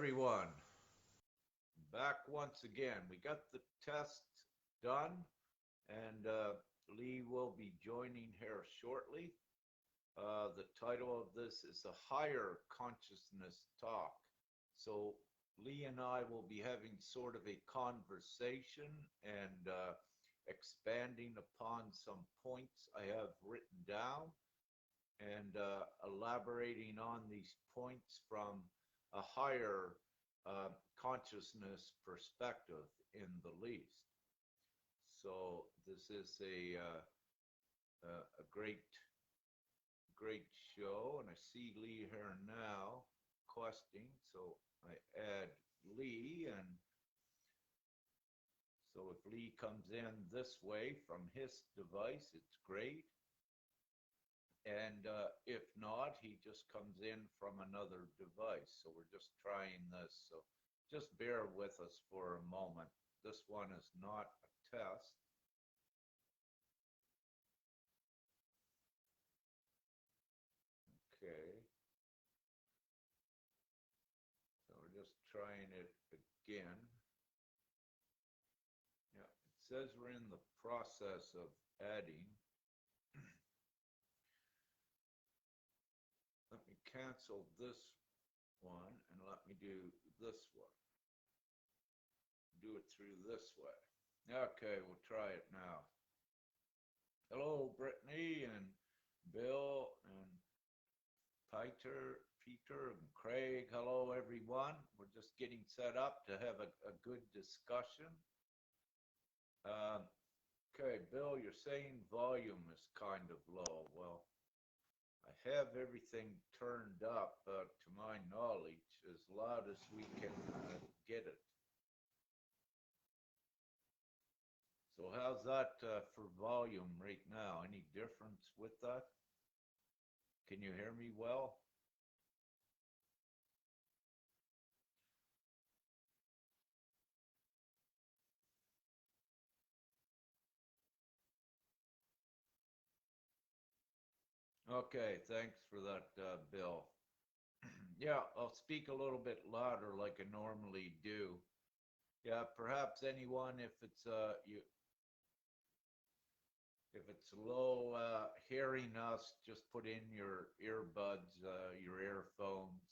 everyone. Back once again. We got the test done, and Lee will be joining here shortly. The title of this is a Higher Consciousness Talk. So Lee and I will be having sort of a conversation and expanding upon some points I have written down and elaborating on these points from a higher consciousness perspective in the least. So this is a great show, and I see Lee here now questing, so I add Lee, and so if Lee comes in this way from his device, it's great. And if not, he just comes in from another device. So we're just trying this. So just bear with us for a moment. This one is not a test. Okay. So we're just trying it again. Yeah, it says we're in the process of adding. Let me cancel this one and let me do this one. Do it through this way. Okay, we'll try it now. Hello, Brittany and Bill and Peter and Craig. Hello, everyone. We're just getting set up to have a good discussion. Okay, Bill, you're saying volume is kind of low. Well, I have everything turned up, to my knowledge, as loud as we can get it. So how's that for volume right now? Any difference with that? Can you hear me well? Okay, thanks for that, Bill. Yeah, I'll speak a little bit louder like I normally do. Yeah, perhaps anyone, if it's low hearing us, just put in your earbuds, your earphones,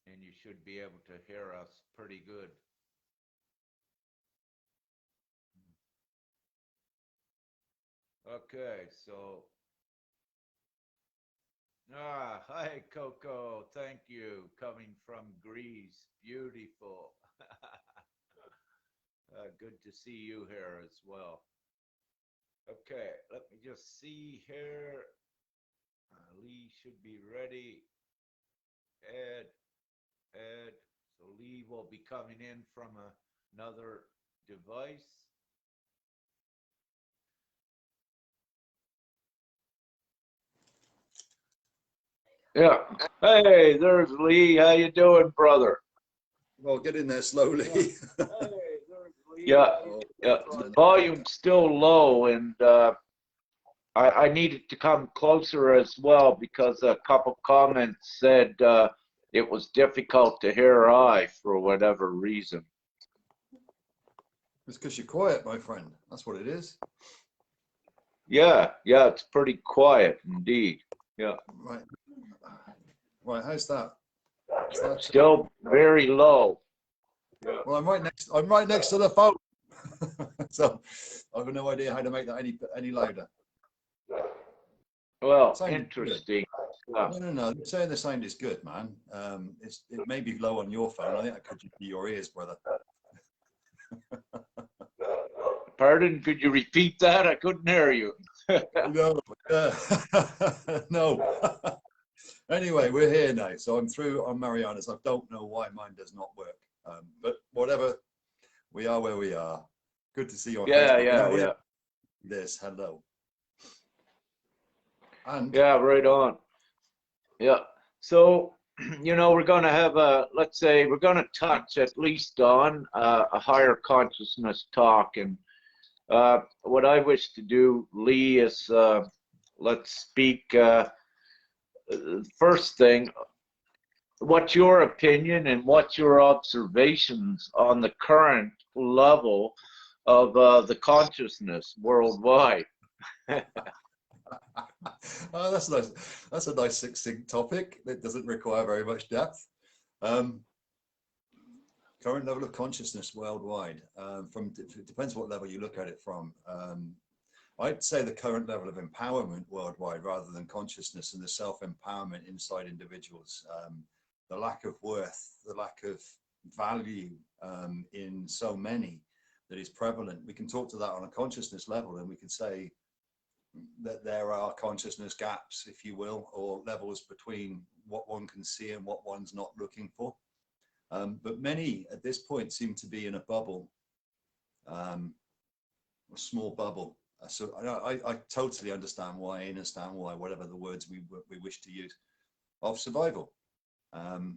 and you should be able to hear us pretty good. Okay, so hi Coco, thank you, coming from Greece, beautiful. Good to see you here as well. Okay, let me just see here. Lee should be ready. Add. So Lee will be coming in from another device. Yeah. Hey, there's Lee. How you doing, brother? Well, get in there slowly. Hey, there's Lee. Yeah. The volume's still low, and I needed to come closer as well because a couple comments said it was difficult to hear I for whatever reason. It's because you're quiet, my friend. That's what it is. Yeah, it's pretty quiet indeed. Yeah. Right, how's that? Still very low. Yeah. Well, I'm right next to the phone. So I have no idea how to make that any louder. Well, interesting. No. They're saying the sound is good, man. It may be low on your phone. I think that could be your ears, brother. Pardon? Could you repeat that? I couldn't hear you. No. No. Anyway, we're here now. So I'm through on Mariana's. I don't know why mine does not work. But whatever, we are where we are. Good to see you on Facebook. Yeah. This, hello. And yeah, right on. Yeah. So, we're going to have let's say we're going to touch at least on a higher consciousness talk. And what I wish to do, Lee, is let's speak first thing, what's your opinion and what's your observations on the current level of the consciousness worldwide? Oh, that's nice. That's a nice succinct topic that doesn't require very much depth. Current level of consciousness worldwide. It depends what level you look at it from. I'd say the current level of empowerment worldwide, rather than consciousness, and the self-empowerment inside individuals. The lack of worth, the lack of value in so many that is prevalent. We can talk to that on a consciousness level, and we can say that there are consciousness gaps, if you will, or levels between what one can see and what one's not looking for. But many at this point seem to be in a bubble, a small bubble. So I totally understand why, whatever the words we wish to use, of survival. And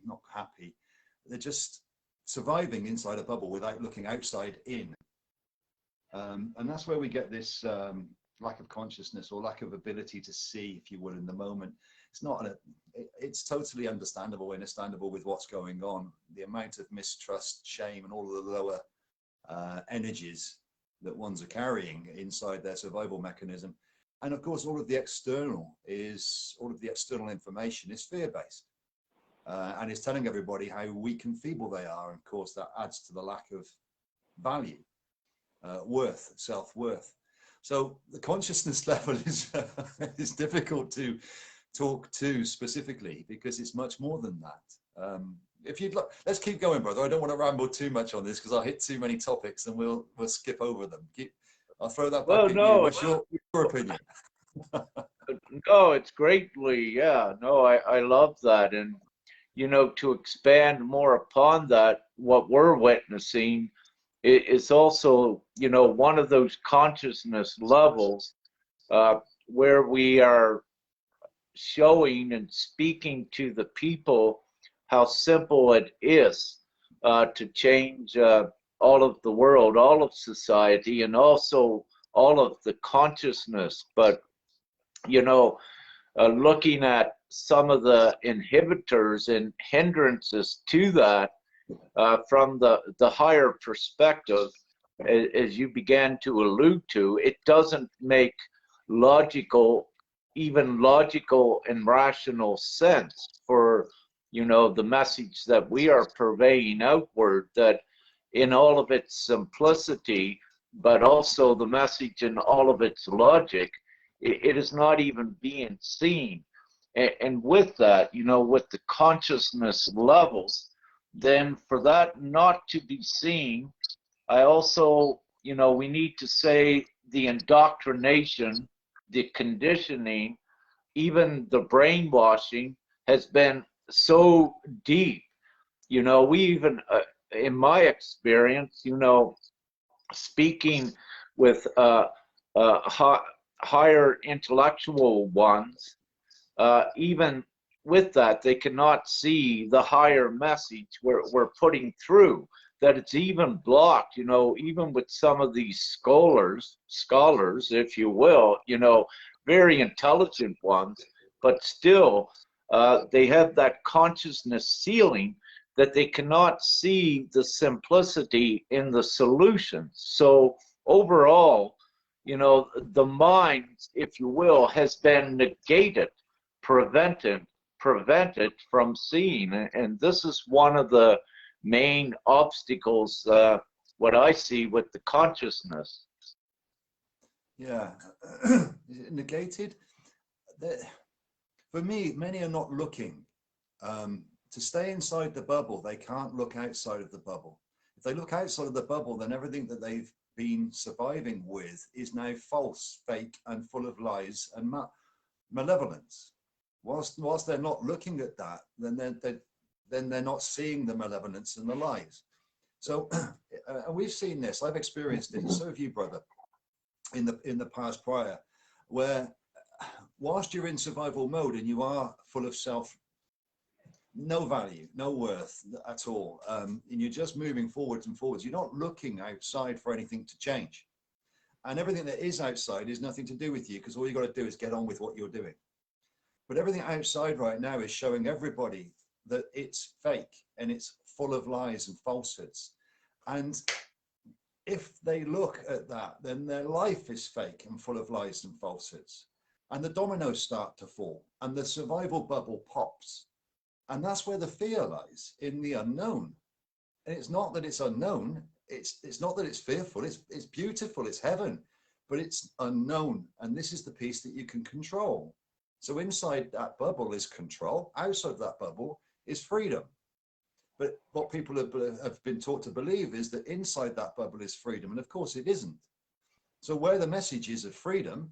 not happy, they're just surviving inside a bubble without looking outside in. And that's where we get this lack of consciousness, or lack of ability to see, if you will, in the moment. It's totally understandable with what's going on. The amount of mistrust, shame, and all of the lower energies that ones are carrying inside their survival mechanism. And of course, all of the external information is fear-based. And is telling everybody how weak and feeble they are. And of course, that adds to the lack of value, worth, self-worth. So the consciousness level is difficult to talk to specifically, because it's much more than that. If you'd like, let's keep going, brother. I don't want to ramble too much on this, because I'll hit too many topics and we'll skip over them. I'll throw that back at you. What's your opinion? No, it's greatly, yeah. No, I love that. And you know, to expand more upon that, what we're witnessing is also, you know, one of those consciousness levels where we are showing and speaking to the people how simple it is to change all of the world, all of society, and also all of the consciousness. But, you know, looking at some of the inhibitors and hindrances to that from the higher perspective, as you began to allude to, it doesn't make even logical and rational sense for, you know, the message that we are purveying outward, that in all of its simplicity, but also the message in all of its logic, it is not even being seen. And with that, you know, with the consciousness levels, then for that not to be seen, I also, you know, we need to say the indoctrination, the conditioning, even the brainwashing has been so deep. You know, we even, in my experience, you know, speaking with higher intellectual ones, even with that, they cannot see the higher message we're putting through, that it's even blocked, you know, even with some of these scholars, if you will, you know, very intelligent ones, but still they have that consciousness ceiling that they cannot see the simplicity in the solutions. So overall, you know, the mind, if you will, has been negated, prevented from seeing. And this is one of the main obstacles, what I see with the consciousness. Yeah. Is it negated? For me, many are not looking. To stay inside the bubble, they can't look outside of the bubble. If they look outside of the bubble, then everything that they've been surviving with is now false, fake, and full of lies and malevolence. Whilst they're not looking at that, then they're not seeing the malevolence and the lies. So and we've seen this. I've experienced it. So have you, brother, in the past prior, where whilst you're in survival mode and you are full of self, no value, no worth at all, and you're just moving forwards and forwards, you're not looking outside for anything to change. And everything that is outside is nothing to do with you, because all you got to do is get on with what you're doing. But everything outside right now is showing everybody that it's fake and it's full of lies and falsehoods. And if they look at that, then their life is fake and full of lies and falsehoods. And the dominoes start to fall and the survival bubble pops. And that's where the fear lies, in the unknown. And it's not that it's unknown. It's not that it's fearful. It's beautiful. It's heaven, but it's unknown. And this is the piece that you can control. So inside that bubble is control. Outside that bubble is freedom. But what people have been taught to believe is that inside that bubble is freedom. And of course it isn't. So where the message is of freedom,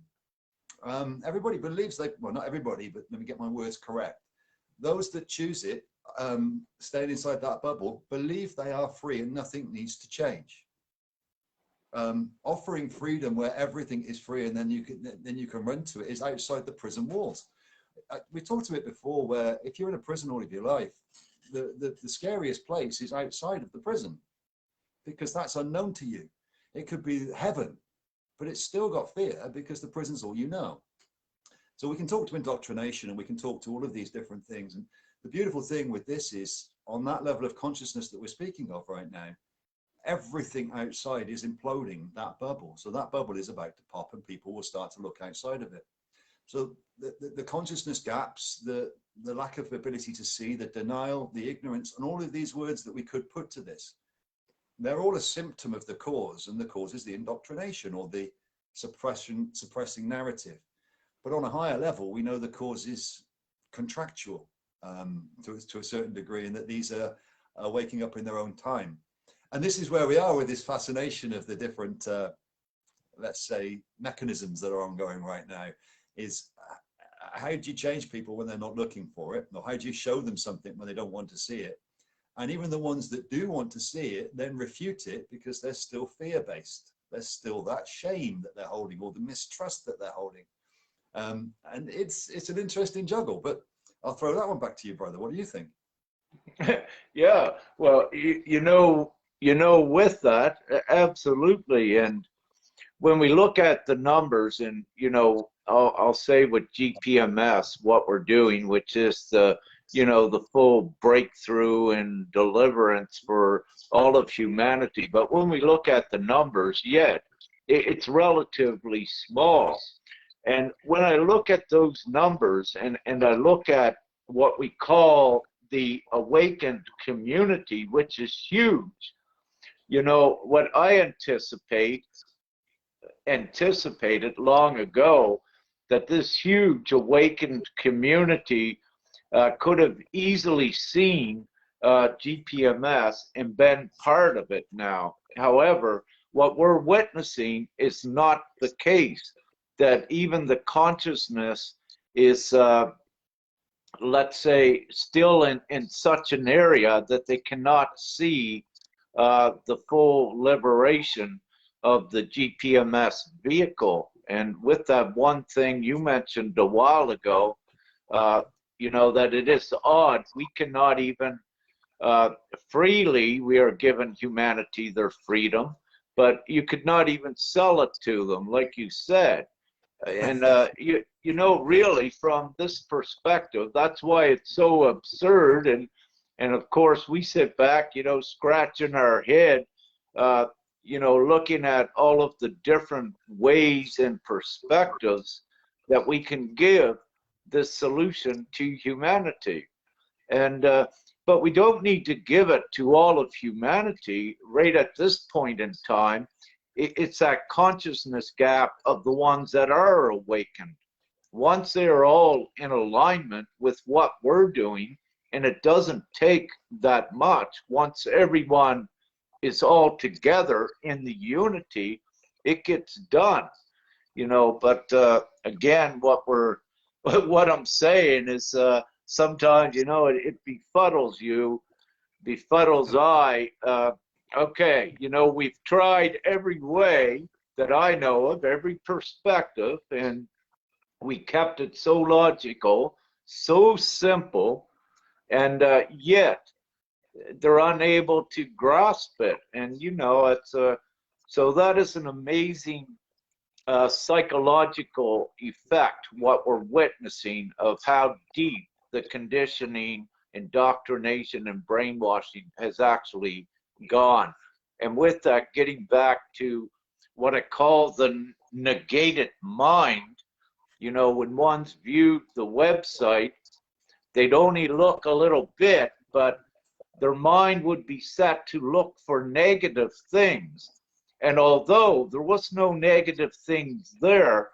everybody believes well, not everybody, but let me get my words correct. Those that choose it, staying inside that bubble, believe they are free and nothing needs to change. Offering freedom where everything is free and then you can run to it is outside the prison walls. We talked about it before, where if you're in a prison all of your life, the scariest place is outside of the prison, because that's unknown to you. It could be heaven, but it's still got fear because the prison's all you know. So we can talk to indoctrination and we can talk to all of these different things. And the beautiful thing with this is, on that level of consciousness that we're speaking of right now, everything outside is imploding that bubble. So that bubble is about to pop and people will start to look outside of it. So the consciousness gaps, the lack of ability to see, the denial, the ignorance, and all of these words that we could put to this, they're all a symptom of the cause, and the cause is the indoctrination or the suppressing narrative. But on a higher level, we know the cause is contractual to a certain degree, and that these are waking up in their own time. And this is where we are with this fascination of the different, let's say, mechanisms that are ongoing right now. Is how do you change people when they're not looking for it? Or how do you show them something when they don't want to see it? And even the ones that do want to see it then refute it because they're still fear-based. There's still that shame that they're holding, or the mistrust that they're holding. And it's an interesting juggle, but I'll throw that one back to you, brother. What do you think? Yeah, well, you know, with that, absolutely. And when we look at the numbers, and, you know, I'll say with GPMS, what we're doing, which is the, you know, the full breakthrough and deliverance for all of humanity. But when we look at the numbers, yet it's relatively small. And when I look at those numbers and I look at what we call the awakened community, which is huge, you know, what I anticipated long ago, that this huge awakened community could have easily seen GPMS and been part of it now. However, what we're witnessing is not the case, that even the consciousness is, let's say, still in such an area that they cannot see the full liberation of the GPMS vehicle. And with that one thing you mentioned a while ago, you know, that it is odd, we cannot even freely, we are given humanity their freedom, but you could not even sell it to them, like you said. And you know, really, from this perspective, that's why it's so absurd. And of course, we sit back, you know, scratching our head, you know, looking at all of the different ways and perspectives that we can give this solution to humanity. And but we don't need to give it to all of humanity right at this point in time. It's that consciousness gap of the ones that are awakened. Once they are all in alignment with what we're doing, and it doesn't take that much, once everyone is all together in the unity, it gets done, you know. But again, what I'm saying is sometimes, you know, it befuddles you, befuddles I. Okay, you know, we've tried every way that I know of, every perspective, and we kept it so logical, so simple, and yet they're unable to grasp it. And, you know, it's so that is an amazing psychological effect, what we're witnessing, of how deep the conditioning, indoctrination, and brainwashing has actually gone. And with that, getting back to what I call the negated mind, you know, when one's viewed the website, they'd only look a little bit, but their mind would be set to look for negative things. And although there was no negative things there,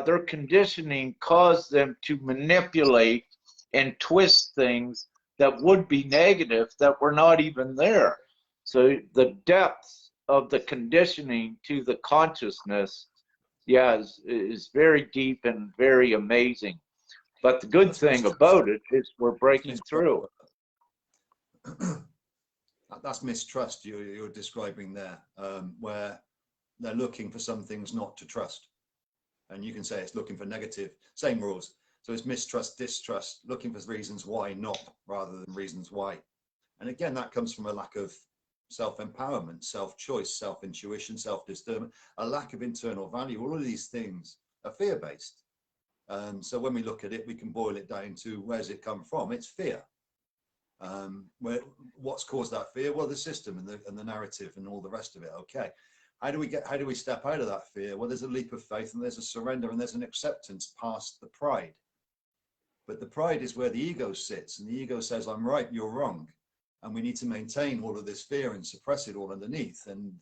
their conditioning caused them to manipulate and twist things that would be negative that were not even there. So the depths of the conditioning to the consciousness, yeah, is very deep and very amazing. But the good thing about it is we're breaking through. That's mistrust you're describing there, where they're looking for some things not to trust. And you can say it's looking for negative, same rules. So it's mistrust, distrust, looking for reasons why not, rather than reasons why. And again, that comes from a lack of self-empowerment, self-choice, self-intuition, self-discernment, a lack of internal value. All of these things are fear-based. So when we look at it, we can boil it down to where's it come from? It's fear. What's caused that fear? Well, the system and the narrative and all the rest of it. Okay, how do we step out of that fear? Well, there's a leap of faith, and there's a surrender, and there's an acceptance past the pride. But the pride is where the ego sits, and the ego says, I'm right, you're wrong, and we need to maintain all of this fear and suppress it all underneath, and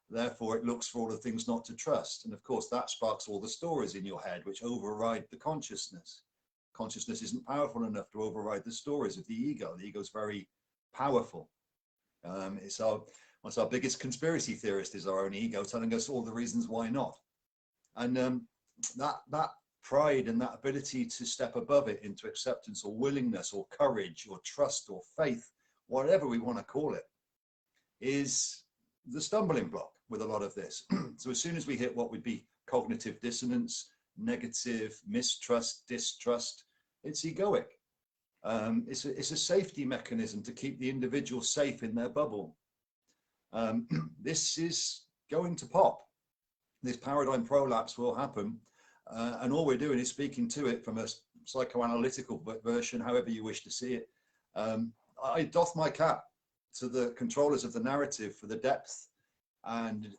therefore it looks for all the things not to trust. And of course that sparks all the stories in your head which override the consciousness. Consciousness isn't powerful enough to override the stories of the ego. The ego is very powerful. It's our biggest conspiracy theorist is our own ego, telling us all the reasons why not. And that pride and that ability to step above it into acceptance or willingness or courage or trust or faith, whatever we want to call it, is the stumbling block with a lot of this. So as soon as we hit what would be cognitive dissonance, negative, mistrust, distrust, it's egoic. It's a safety mechanism to keep the individual safe in their bubble. This is going to pop. This paradigm prolapse will happen, and all we're doing is speaking to it from a psychoanalytical version, however you wish to see it. I doff my cap to the controllers of the narrative for the depth and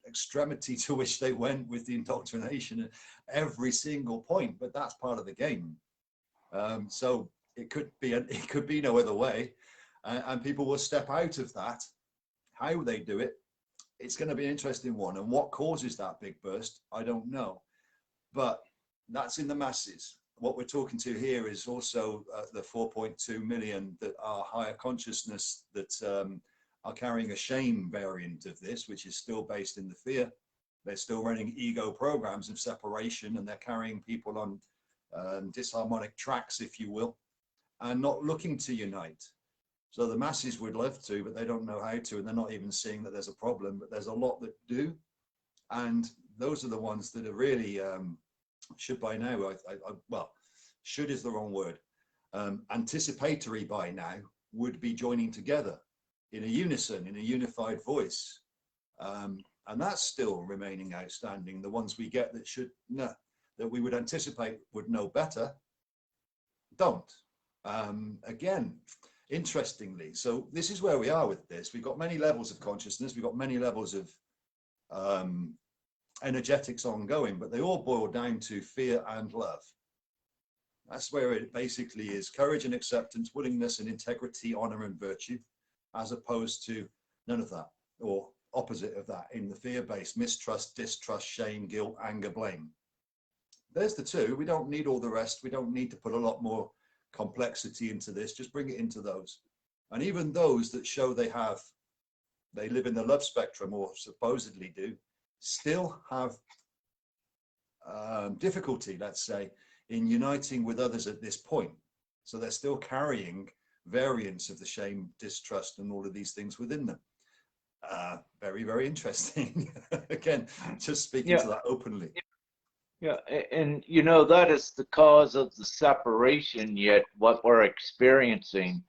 extremity to which they went with the indoctrination at every single point, but that's part of the game. So it could be no other way, and people will step out of that. How they do it, it's going to be an interesting one, and what causes that big burst, I don't know, but that's in the masses. What we're talking to here is also the 4.2 million that are higher consciousness that are carrying a shame variant of this, which is still based in the fear. They're still running ego programs of separation, and they're carrying people on disharmonic tracks, if you will, and not looking to unite. So the masses would love to, but they don't know how to, and they're not even seeing that there's a problem, but there's a lot that do. And those are the ones that are really, should by now, well, should is the wrong word, anticipatory by now, would be joining together in a unison, in a unified voice. And that's still remaining outstanding. The ones we get that should know, that we would anticipate would know better, don't. Again, interestingly, so this is where we are with this. We've got many levels of consciousness, we've got many levels of energetics ongoing, but they all boil down to fear and love. That's where it basically is: courage and acceptance, willingness and integrity, honor and virtue, as opposed to none of that, or opposite of that in the fear-based: mistrust, distrust, shame, guilt, anger, blame. There's the two. We don't need all the rest. We don't need to put a lot more complexity into this. Just bring it into those. And even those that show they live in the love spectrum, or supposedly do, still have difficulty, let's say, in uniting with others at this point. So they're still carrying variants of the shame, distrust, and all of these things within them. Very, very interesting. Again, just speaking to that openly. Yeah, and you know, that is the cause of the separation, yet what we're experiencing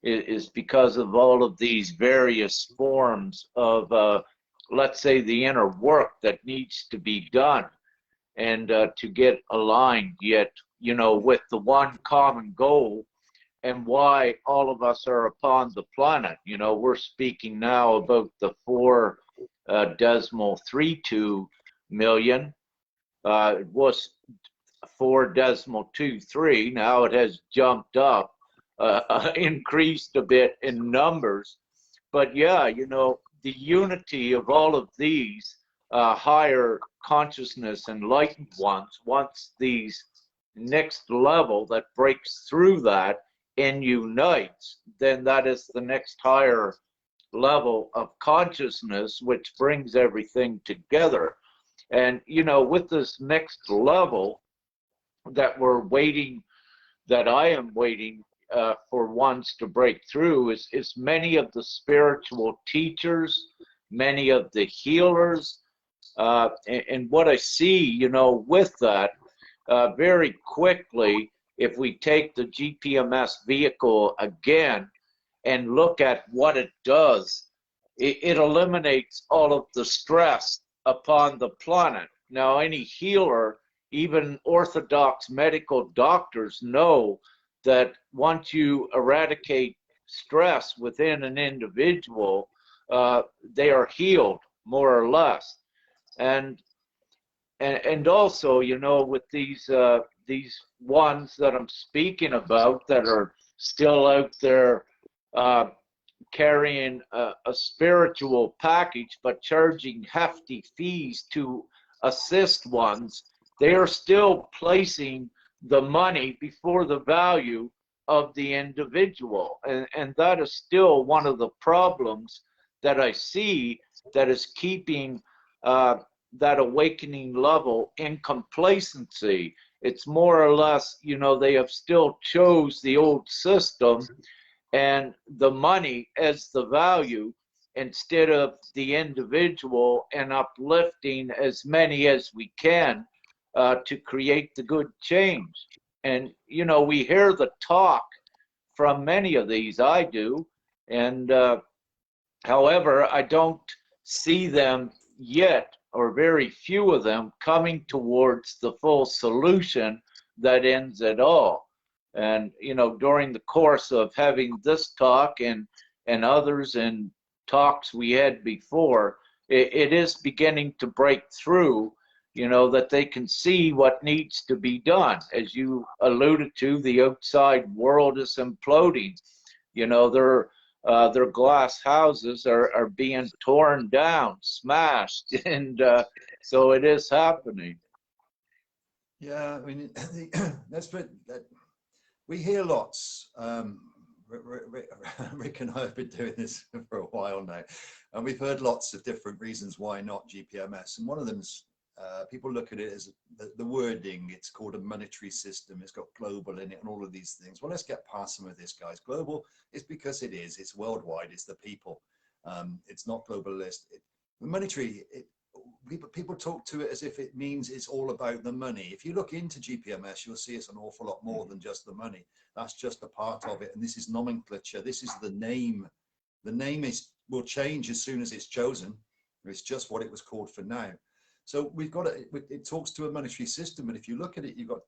is because of all of these various forms of let's say, the inner work that needs to be done, and to get aligned yet, you know, with the one common goal, and why all of us are upon the planet. You know, we're speaking now about the 4.32 million. It was 4.23. Now it has jumped up, increased a bit in numbers. But yeah, you know, the unity of all of these higher consciousness enlightened ones, once these next level that breaks through that and unites, then that is the next higher level of consciousness, which brings everything together. And, you know, with this next level that we're waiting, that I am waiting for ones to break through, is many of the spiritual teachers, many of the healers, and what I see, you know, with that, very quickly, if we take the GPMS vehicle again and look at what it does, it eliminates all of the stress upon the planet. Now, any healer, even orthodox medical doctors, know that once you eradicate stress within an individual, they are healed, more or less. And also, you know, with these ones that I'm speaking about that are still out there carrying a spiritual package but charging hefty fees to assist ones, they are still placing the money before the value of the individual, and that is still one of the problems that I see that is keeping that awakening level in complacency. It's more or less, you know, they have still chose the old system and the money as the value instead of the individual, and uplifting as many as we can to create the good change. And, you know, we hear the talk from many of these, I do, and however, I don't see them yet, or very few of them, coming towards the full solution that ends it all. And, you know, during the course of having this talk and others and talks we had before, it is beginning to break through, you know, that they can see what needs to be done. As you alluded to, the outside world is imploding. You know, their glass houses are being torn down, smashed, and so it is happening. Yeah, I mean, that's what we hear lots. Rick and I have been doing this for a while now, and we've heard lots of different reasons why not GPMS. And one of them's people look at it as the wording. It's called a monetary system. It's got global in it and all of these things. Well, let's get past some of this, guys. Global is because it is. It's worldwide. It's the people. It's not globalist. The monetary, people talk to it as if it means it's all about the money. If you look into GPMS, you'll see it's an awful lot more than just the money. That's just a part of it. And this is nomenclature. This is the name. The name will change as soon as it's chosen. It's just what it was called for now. So we've got it talks to a monetary system, and if you look at it, you've got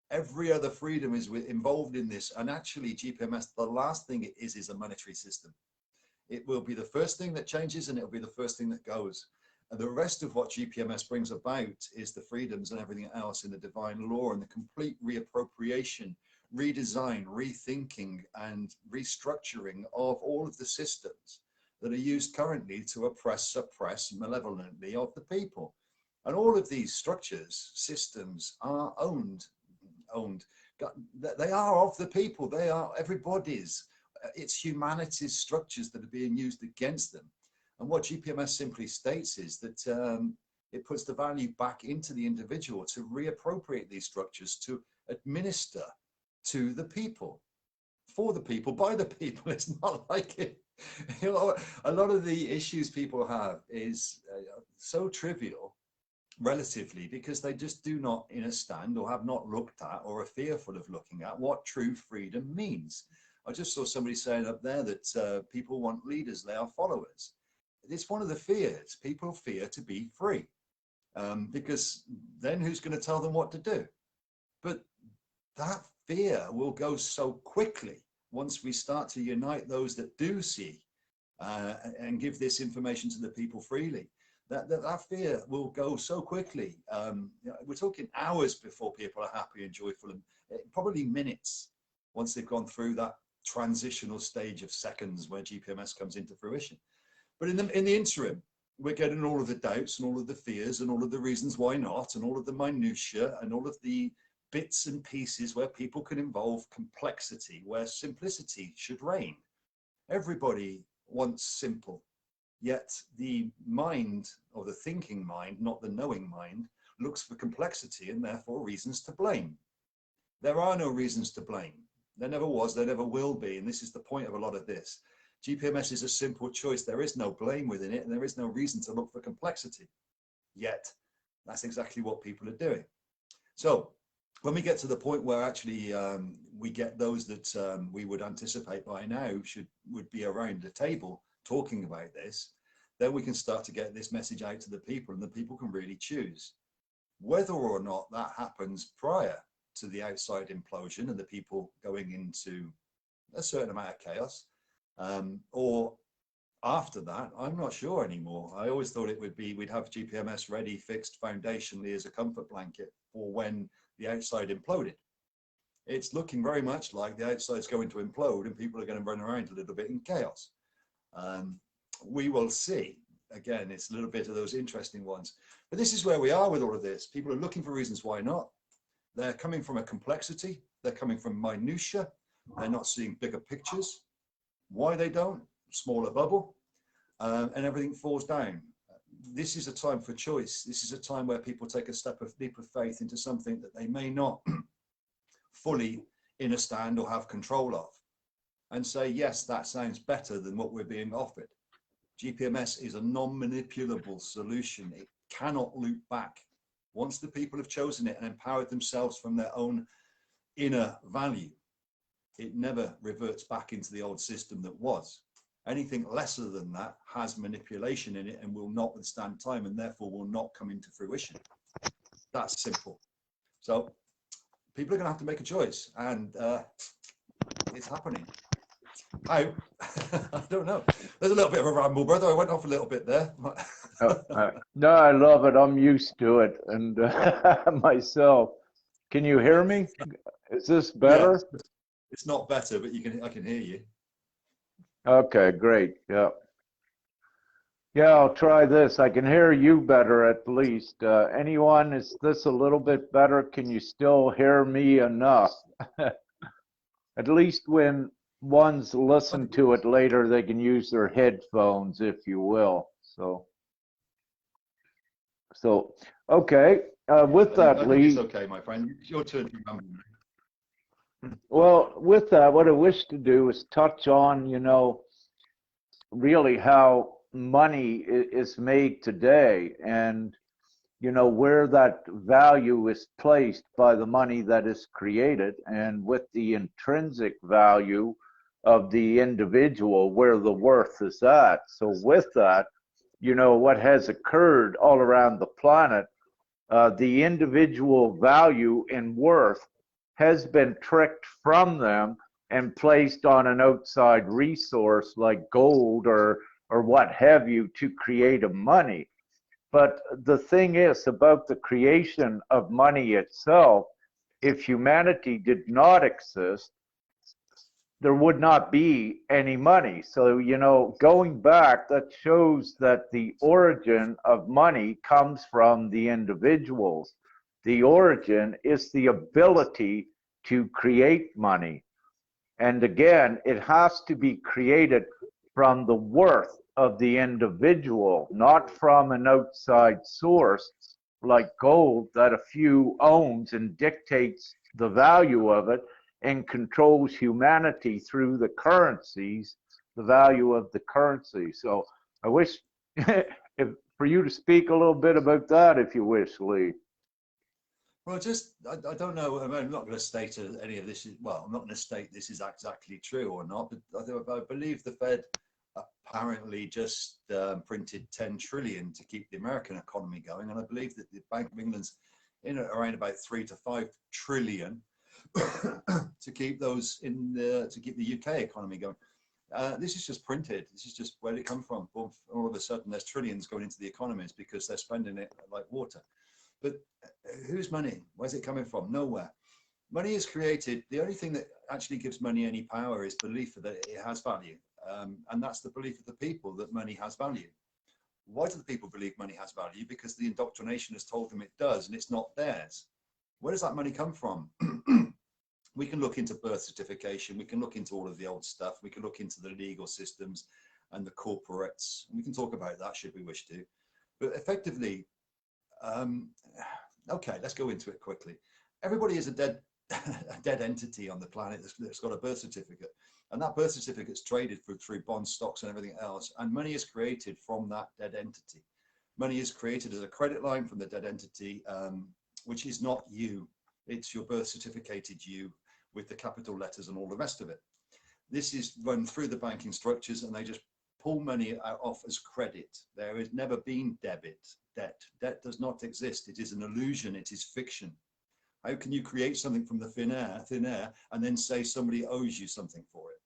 every other freedom is involved in this. And actually, GPMS, the last thing it is a monetary system. It will be the first thing that changes, and it'll be the first thing that goes. And the rest of what GPMS brings about is the freedoms and everything else in the divine law and the complete reappropriation, redesign, rethinking, and restructuring of all of the systems that are used currently to oppress, suppress malevolently of the people. And all of these structures, systems are owned. They are of the people. They are everybody's. It's humanity's structures that are being used against them. And what GPMS simply states is that it puts the value back into the individual to reappropriate these structures, to administer to the people, for the people, by the people. It's not like it. You know, a lot of the issues people have is so trivial relatively because they just do not understand or have not looked at or are fearful of looking at what true freedom means. I just saw somebody saying up there that people want leaders, they are followers. it's one of the fears. People fear to be free, because then who's going to tell them what to do? But that fear will go so quickly once we start to unite those that do see, and give this information to the people freely. That fear will go so quickly. We're talking hours before people are happy and joyful, and probably minutes once they've gone through that transitional stage of seconds where GPMS comes into fruition. But in the interim, we're getting all of the doubts and all of the fears and all of the reasons why not, and all of the minutiae and all of the bits and pieces where people can involve complexity, where simplicity should reign. Everybody wants simple, yet the mind, or the thinking mind, not the knowing mind, looks for complexity and therefore reasons to blame. There are no reasons to blame. There never was, there never will be, and this is the point of a lot of this. GPMS is a simple choice. There is no blame within it, and there is no reason to look for complexity. Yet, that's exactly what people are doing. So, when we get to the point where actually we get those that we would anticipate by now would be around the table talking about this, then we can start to get this message out to the people, and the people can really choose. Whether or not that happens prior to the outside implosion and the people going into a certain amount of chaos, or after that, I'm not sure anymore. I always thought it would be, we'd have GPMS ready, fixed foundationally as a comfort blanket for when the outside imploded. It's looking very much like the outside's going to implode and people are going to run around a little bit in chaos. We will see. Again, it's a little bit of those interesting ones. But this is where we are with all of this. People are looking for reasons why not. They're coming from a complexity. They're coming from minutiae. They're not seeing bigger pictures. Why they don't? Smaller bubble. And everything falls down. This is a time for choice. This is a time where people take a leap of faith into something that they may not fully understand or have control of, and say, yes, that sounds better than what we're being offered. GPMS is a non-manipulable solution. It cannot loop back. Once the people have chosen it and empowered themselves from their own inner value, it never reverts back into the old system that was. Anything lesser than that has manipulation in it and will not withstand time, and therefore will not come into fruition. That's simple. So people are going to have to make a choice, and it's happening. How? I don't know. There's a little bit of a ramble, brother. I went off a little bit there. No, I love it. I'm used to it, and myself. Can you hear me? Is this better? Yeah, it's not better, but I can hear you. Okay, great. Yeah. Yeah, I'll try this. I can hear you better at least. Anyone, is this a little bit better? Can you still hear me enough? At least when ones listen to it later, they can use their headphones, if you will. So okay. With that, Lee. It's okay, my friend. It's your turn to ramble. Well, with that, what I wish to do is touch on, really how money is made today, and, where that value is placed by the money that is created, and with the intrinsic value of the individual, where the worth is at. So with that, what has occurred all around the planet, the individual value and worth has been tricked from them and placed on an outside resource like gold or what have you to create a money. But the thing is about the creation of money itself, if humanity did not exist, there would not be any money. So, going back, that shows that the origin of money comes from the individuals. The origin is the ability to create money. And again, it has to be created from the worth of the individual, not from an outside source like gold that a few owns and dictates the value of it and controls humanity through the currencies, the value of the currency. So I wish for you to speak a little bit about that, if you wish, Lee. Well, I don't know. I'm not going to state any of this. Well, I'm not going to state this is exactly true or not, but I believe the Fed apparently just printed 10 trillion to keep the American economy going, and I believe that the Bank of England's in around about 3 to 5 trillion to keep those in to keep the UK economy going. This is just printed. This is just where did it come from? All of a sudden, there's trillions going into the economies because they're spending it like water. But whose money? Where's it coming from? Nowhere. Money is created. The only thing that actually gives money any power is belief that it has value. And that's the belief of the people that money has value. Why do the people believe money has value? Because the indoctrination has told them it does, and it's not theirs. Where does that money come from? We can look into birth certification. We can look into all of the old stuff. We can look into the legal systems and the corporates. We can talk about that should we wish to. But effectively, okay, let's go into it quickly. Everybody is a dead entity on the planet that's got a birth certificate. And that birth certificate is traded through bond stocks and everything else. And money is created from that dead entity. Money is created as a credit line from the dead entity, which is not you. It's your birth certificated you with the capital letters and all the rest of it. This is run through the banking structures, and they just pull money off as credit. There has never been debt. Debt does not exist. It is an illusion. It is fiction. How can you create something from the thin air, and then say somebody owes you something for it?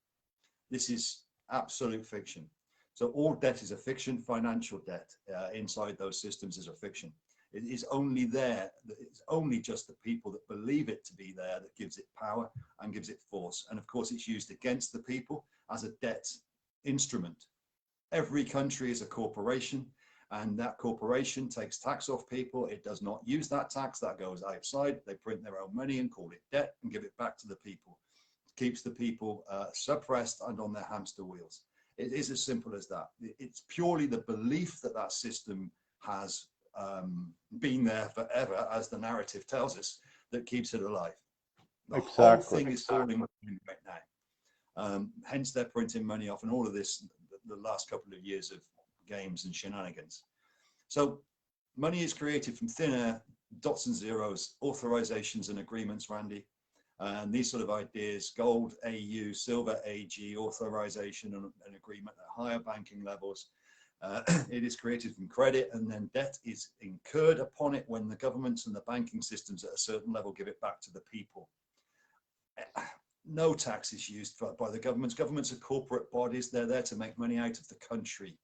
This is absolute fiction. So all debt is a fiction. Financial debt inside those systems is a fiction. It is only there. It's only just the people that believe it to be there that gives it power and gives it force. And of course, it's used against the people as a debt instrument. Every country is a corporation, and that corporation takes tax off people. It does not use that tax. That goes outside. They print their own money and call it debt and give it back to the people. It keeps the people suppressed and on their hamster wheels. It is as simple as that. It's purely the belief that that system has been there forever, as the narrative tells us, that keeps it alive. The whole thing is falling right now. Hence they're printing money off, and all of this, the last couple of years of games and shenanigans. So money is created from thin air, dots and zeros, authorizations and agreements, Randy, and these sort of ideas: gold AU, silver AG, authorization and agreement at higher banking levels. It is created from credit, and then debt is incurred upon it when the governments and the banking systems at a certain level give it back to the people. No tax is used by the governments. Governments are corporate bodies. They're there to make money out of the country.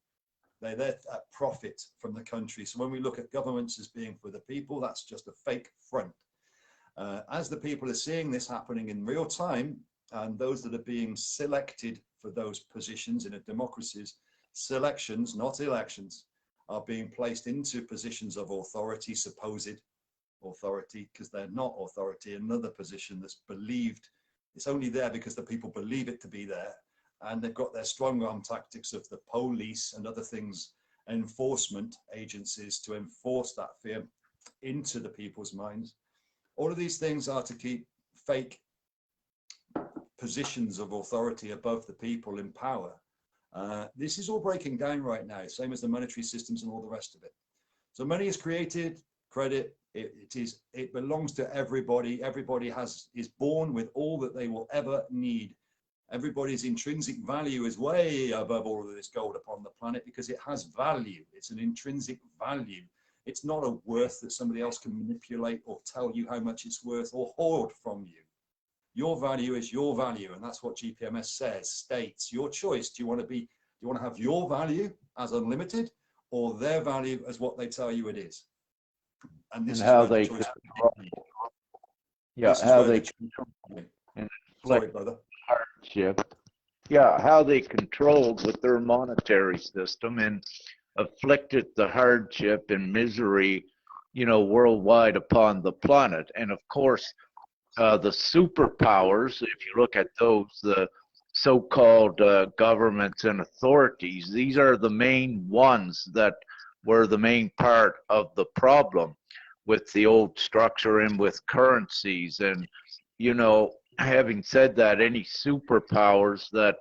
They're there to profit from the country. So when we look at governments as being for the people, that's just a fake front. As the people are seeing this happening in real time, and those that are being selected for those positions in a democracies, selections, not elections, are being placed into positions of authority, supposed authority, because they're not authority, another position that's believed. It's only there because the people believe it to be there, and they've got their strong arm tactics of the police and other things, enforcement agencies, to enforce that fear into the people's minds. All of these things are to keep fake positions of authority above the people in power. This is all breaking down right now, same as the monetary systems and all the rest of it. So money is created, credit, it belongs to everybody. Everybody is born with all that they will ever need. Everybody's intrinsic value is way above all of this gold upon the planet because it has value. It's an intrinsic value. It's not a worth that somebody else can manipulate or tell you how much it's worth or hoard from you. Your value is your value, and that's what GPMS states. Your choice. Do you want to have your value as unlimited, or their value as what they tell you it is? And this is how they control. Yeah, how they control. Sorry, brother. Hardship. Yeah, how they controlled with their monetary system and afflicted the hardship and misery, worldwide upon the planet. And of course, the superpowers, if you look at those, the so-called governments and authorities, these are the main ones that were the main part of the problem with the old structure and with currencies. And, having said that, any superpowers that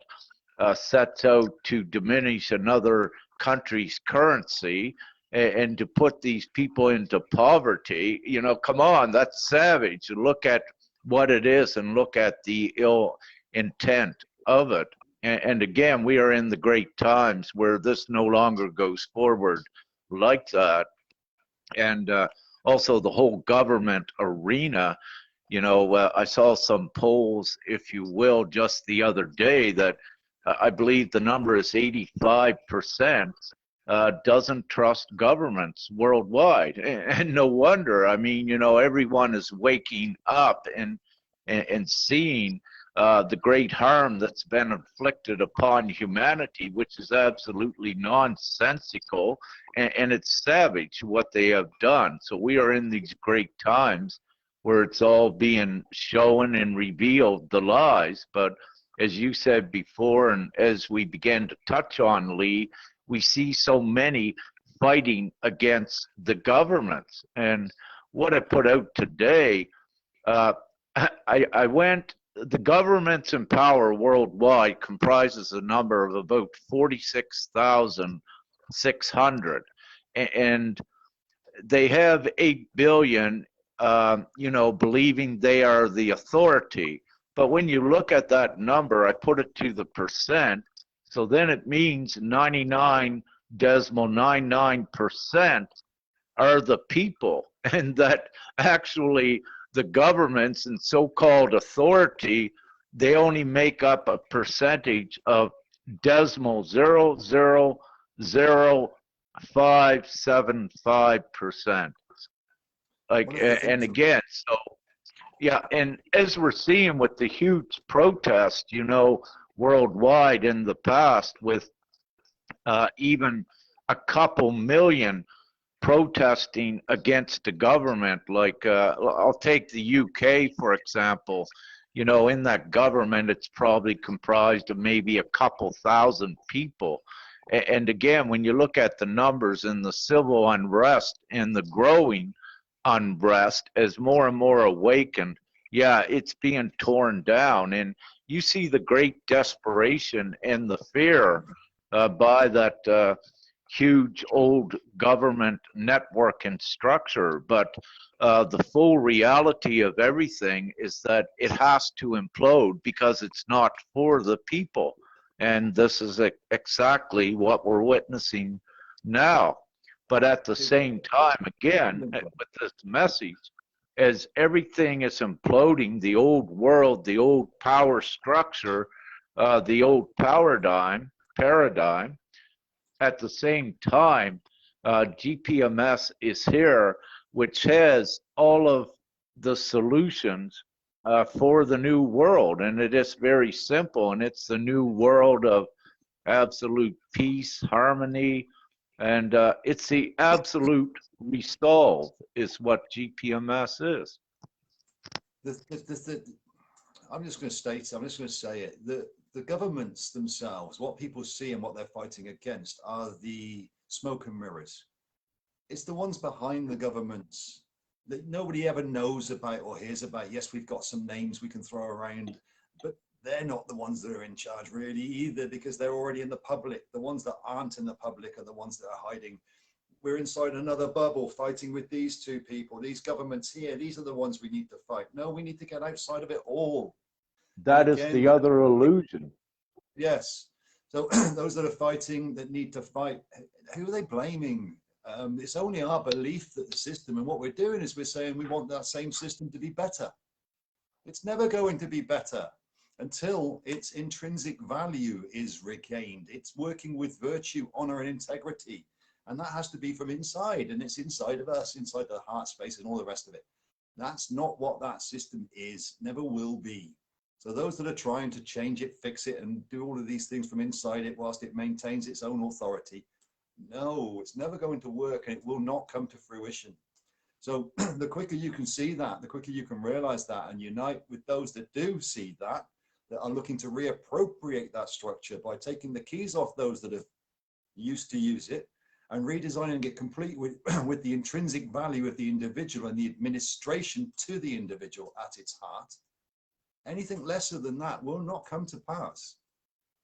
sets out to diminish another country's currency and to put these people into poverty, come on, that's savage. Look at what it is and look at the ill intent of it. And again, we are in the great times where this no longer goes forward like that. And also the whole government arena, you know, I saw some polls, if you will, just the other day that I believe the number is 85% doesn't trust governments worldwide. And no wonder. I mean, you know, everyone is waking up and seeing the great harm that's been inflicted upon humanity, which is absolutely nonsensical, and it's savage what they have done. So we are in these great times where it's all being shown and revealed, the lies. But as you said before, and as we began to touch on, Lee, we see so many fighting against the governments. And what I put out today, I went, the governments in power worldwide comprises a number of about 46,600. And they have 8 billion, you know, believing they are the authority. But when you look at that number, I put it to the percent, so then it means 99.99% are the people, and that actually the governments and so-called authority, they only make up a percentage of 0.0000575%. Like, and again, so yeah, and as we're seeing with the huge protest, you know, worldwide in the past, with even a couple million protesting against the government, like I'll take the UK for example. You know, in that government, it's probably comprised of maybe a couple thousand people. And again, when you look at the numbers in the civil unrest and the growing unrest as more and more awakened, yeah, it's being torn down. And you see the great desperation and the fear by that huge old government network and structure. But the full reality of everything is that it has to implode because it's not for the people. And this is exactly what we're witnessing now. But at the same time, again, with this message, as everything is imploding, the old world, the old power structure, the old paradigm, at the same time, GPMS is here, which has all of the solutions for the new world. And it is very simple, and it's the new world of absolute peace, harmony, and it's the absolute resolve is what GPMS is. I'm just going to state, I'm just going to say it. The governments themselves, what people see and what they're fighting against are the smoke and mirrors. It's the ones behind the governments that nobody ever knows about or hears about. Yes, we've got some names we can throw around, but they're not the ones that are in charge really either, because they're already in the public. The ones that aren't in the public are the ones that are hiding. We're inside another bubble fighting with these two people, these governments here. These are the ones we need to fight. No, we need to get outside of it all. That is the other illusion. Yes. So those that are fighting, that need to fight, who are they blaming? It's only our belief that the system, and what we're doing is we're saying we want that same system to be better. It's never going to be better until its intrinsic value is regained. It's working with virtue, honor, and integrity. And that has to be from inside, and it's inside of us, inside the heart space and all the rest of it. That's not what that system is, never will be. So those that are trying to change it, fix it, and do all of these things from inside it whilst it maintains its own authority, no, it's never going to work, and it will not come to fruition. So the quicker you can see that, the quicker you can realize that and unite with those that do see that, that are looking to reappropriate that structure by taking the keys off those that have used to use it and redesigning it complete with, with the intrinsic value of the individual and the administration to the individual at its heart. Anything lesser than that will not come to pass.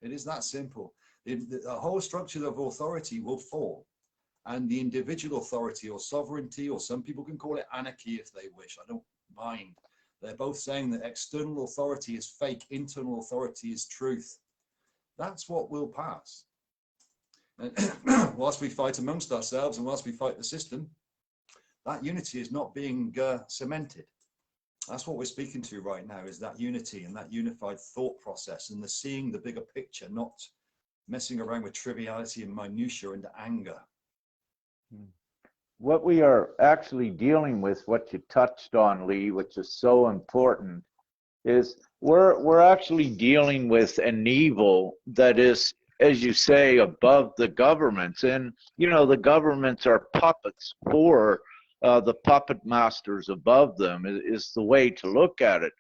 It is that simple. The whole structure of authority will fall, and the individual authority or sovereignty, or some people can call it anarchy if they wish, I don't mind. They're both saying that external authority is fake, internal authority is truth. That's what will pass. And whilst we fight amongst ourselves and whilst we fight the system, that unity is not being cemented. That's what we're speaking to right now, is that unity and that unified thought process and the seeing the bigger picture, not messing around with triviality and minutiae and anger. What we are actually dealing with, what you touched on, Lee, which is so important, is we're actually dealing with an evil that is, as you say, above the governments. And, you know, the governments are puppets for the puppet masters above them, is the way to look at it.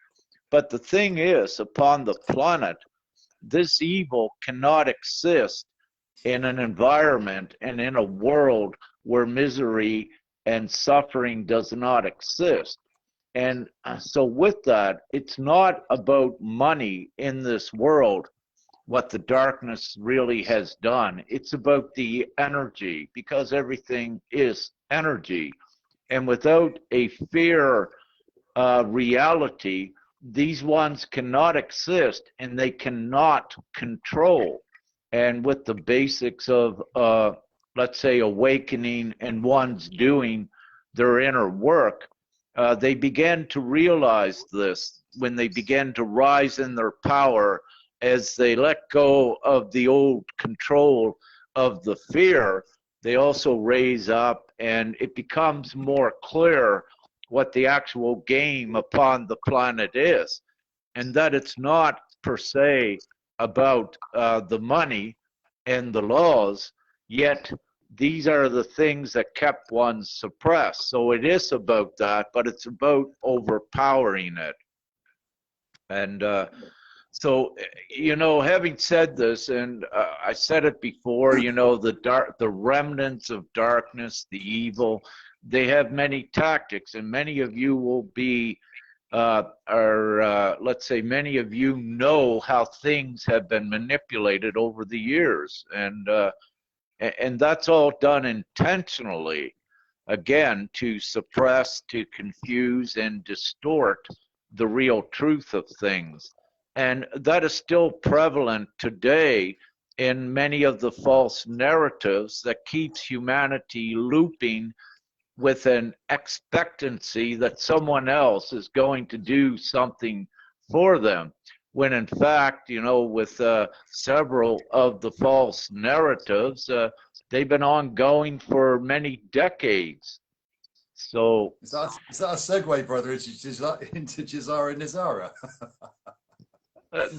But the thing is, upon the planet, this evil cannot exist in an environment and in a world where misery and suffering does not exist. And so with that, it's not about money in this world, what the darkness really has done. It's about the energy, because everything is energy. And without a fear reality, these ones cannot exist and they cannot control. And with the basics of, let's say, awakening and one's doing their inner work, they began to realize this when they began to rise in their power, as they let go of the old control of the fear. They also raise up, and it becomes more clear what the actual game upon the planet is, and that it's not per se about the money and the laws, yet these are the things that kept one suppressed. So it is about that, but it's about overpowering it. And so, you know, having said this, and I said it before, you know, the remnants of darkness, the evil, they have many tactics, and many of you will be, let's say, many of you know how things have been manipulated over the years, and that's all done intentionally, again, to suppress, to confuse, and distort the real truth of things. And that is still prevalent today in many of the false narratives that keeps humanity looping with an expectancy that someone else is going to do something for them, when in fact, you know, with several of the false narratives, they've been ongoing for many decades. So is that a segue, brother, into GESARA and NESARA?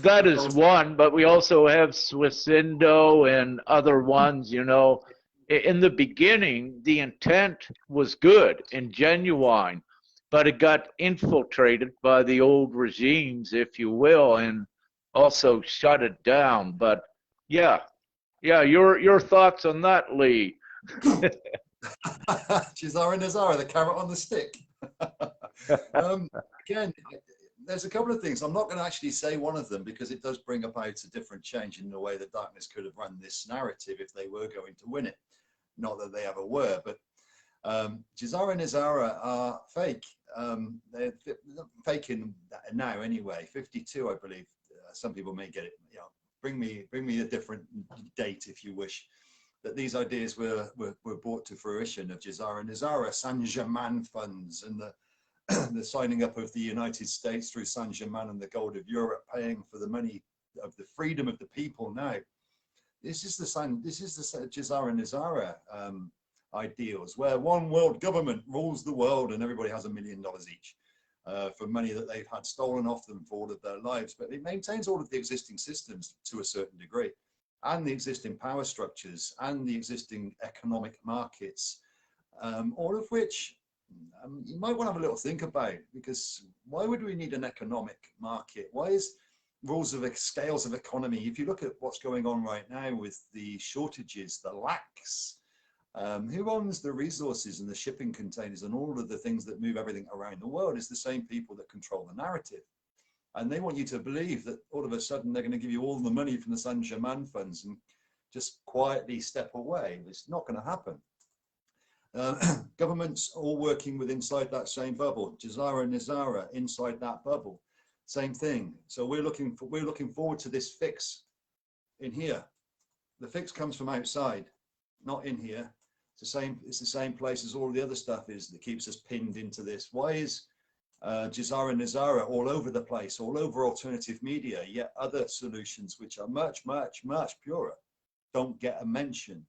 That is one, but we also have Swisindo and other ones, you know. In the beginning, the intent was good and genuine, but it got infiltrated by the old regimes, if you will, and also shut it down. But yeah, your thoughts on that, Lee? GESARA and NESARA, the carrot on the stick. Again, there's a couple of things. I'm not going to actually say one of them, because it does bring about a different change in the way that darkness could have run this narrative if they were going to win it. Not that they ever were, but GESARA and NESARA are fake. They're faking now anyway. 52, I believe. Some people may get it. You know, bring me a different date if you wish. That these ideas were brought to fruition of GESARA and NESARA, Saint-Germain funds, and the signing up of the United States through Saint-Germain and the gold of Europe, paying for the money of the freedom of the people now. This is the GESARA and NESARA ideals, where one world government rules the world and everybody has $1 million each for money that they've had stolen off them for all of their lives. But it maintains all of the existing systems to a certain degree, and the existing power structures and the existing economic markets, all of which you might want to have a little think about, because why would we need an economic market? Why is rules of scales of economy? If you look at what's going on right now with the shortages, the lacks, who owns the resources and the shipping containers and all of the things that move everything around the world is the same people that control the narrative. And they want you to believe that all of a sudden they're going to give you all the money from the Saint-Germain funds and just quietly step away. It's not going to happen. Governments all working with inside that same bubble. GESARA and NESARA inside that bubble, same thing. So we're looking forward to this fix in here. The fix comes from outside, not in here. It's the same place as all the other stuff is that keeps us pinned into this. Why is GPMS and NESARA all over the place, all over alternative media, yet other solutions which are much, much, much purer don't get a mention?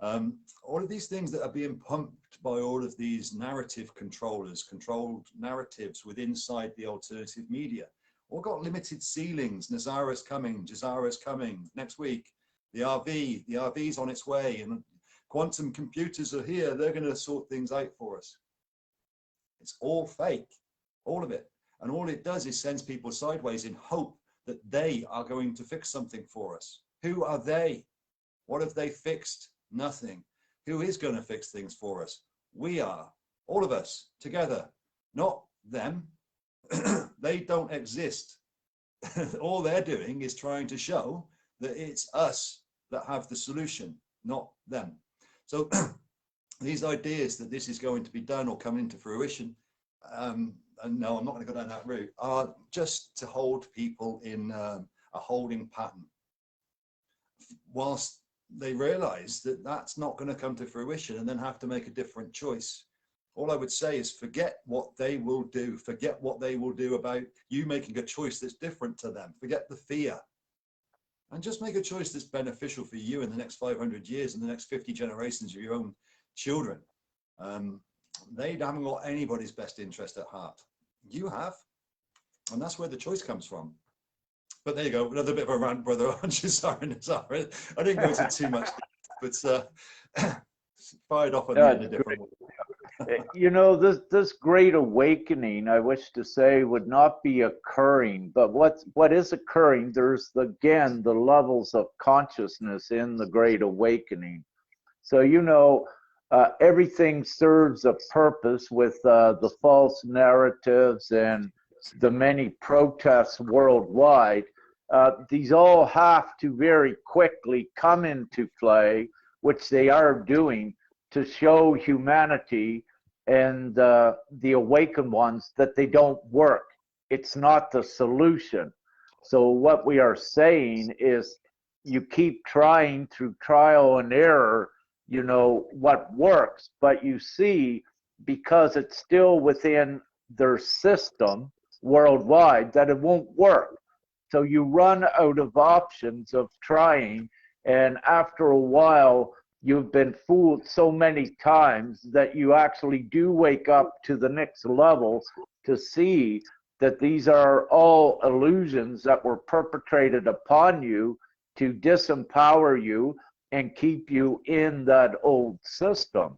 All of these things that are being pumped by all of these narrative controllers, controlled narratives within inside the alternative media, all got limited ceilings. NESARA's coming, GPMS coming next week. The RV's on its way, and quantum computers are here. They're going to sort things out for us. It's all fake, all of it. And all it does is sends people sideways in hope that they are going to fix something for us. Who are they? What have they fixed? Nothing. Who is going to fix things for us? We are. All of us together, not them. They don't exist. All they're doing is trying to show that it's us that have the solution, not them. So these ideas that this is going to be done or come into fruition, and no, I'm not going to go down that route, are just to hold people in a holding pattern, whilst they realize that that's not going to come to fruition and then have to make a different choice. All I would say is forget what they will do. Forget what they will do about you making a choice that's different to them. Forget the fear. And just make a choice that's beneficial for you in the next 500 years and the next 50 generations of your own children. They haven't got anybody's best interest at heart. You have. And that's where the choice comes from. But there you go, another bit of a rant, brother. I didn't go into too much, but fired off on in a different way. You know, this great awakening, I wish to say, would not be occurring, but what is occurring, there's again the levels of consciousness in the great awakening. So, you know, everything serves a purpose with the false narratives and the many protests worldwide. These all have to very quickly come into play, which they are doing, to show humanity and the awakened ones that they don't work. It's not the solution. So what we are saying is you keep trying through trial and error, you know, what works, but you see, because it's still within their system worldwide, that it won't work. So you run out of options of trying, and after a while, you've been fooled so many times that you actually do wake up to the next level to see that these are all illusions that were perpetrated upon you to disempower you and keep you in that old system.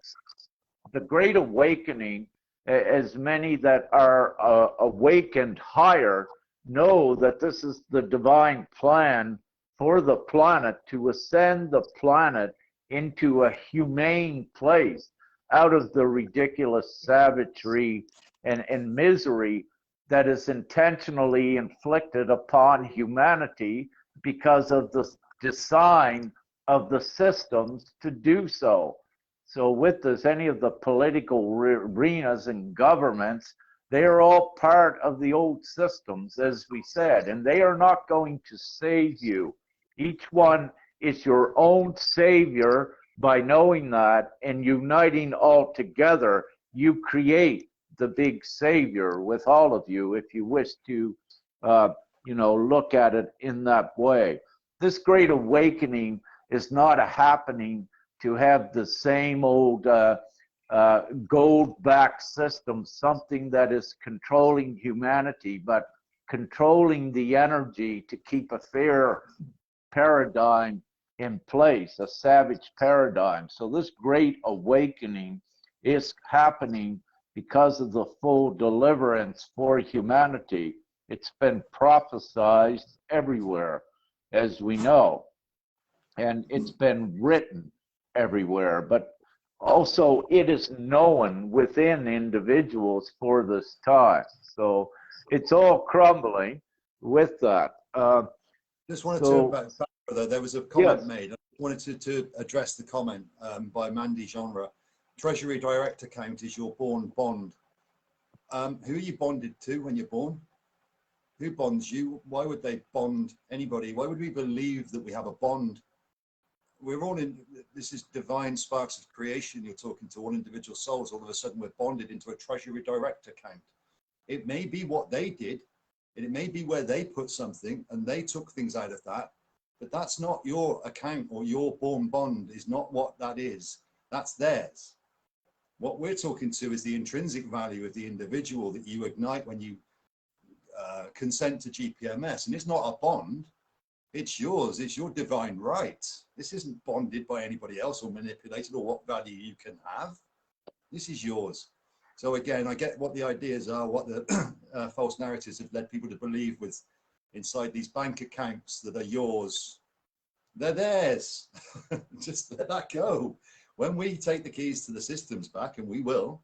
The Great Awakening, as many that are awakened higher know that this is the divine plan for the planet, to ascend the planet into a humane place out of the ridiculous savagery and misery that is intentionally inflicted upon humanity because of the design of the systems to do so. So with this, any of the political arenas and governments, they are all part of the old systems, as we said, and they are not going to save you. Each one is your own savior. By knowing that and uniting all together, you create the big savior with all of you, if you wish to, you know, look at it in that way. This great awakening is not a happening to have the same old gold-backed system, something that is controlling humanity, but controlling the energy to keep a fair paradigm in place, a savage paradigm. So this great awakening is happening because of the full deliverance for humanity. It's been prophesied everywhere, as we know, and it's been written everywhere, but also it is known within individuals for this time. So it's all crumbling with that. Just wanted to back, brother. There was a comment Yes. made. I wanted to address the comment by Mandy Genre. Treasury direct account is your born bond. Who are you bonded to when you're born? Who bonds you? Why would they bond anybody? Why would we believe that we have a bond? We're all in, this is divine sparks of creation. You're talking to all individual souls. All of a sudden we're bonded into a treasury direct account. It may be what they did, and it may be where they put something and they took things out of that, but that's not your account, or your born bond is not what that is. That's theirs. What we're talking to is the intrinsic value of the individual that you ignite when you consent to GPMS. And it's not a bond, it's yours, it's your divine right. This isn't bonded by anybody else or manipulated or what value you can have. This is yours. So again, I get what the ideas are, what the false narratives have led people to believe with inside these bank accounts that are yours. They're theirs. Just let that go. When we take the keys to the systems back, and we will,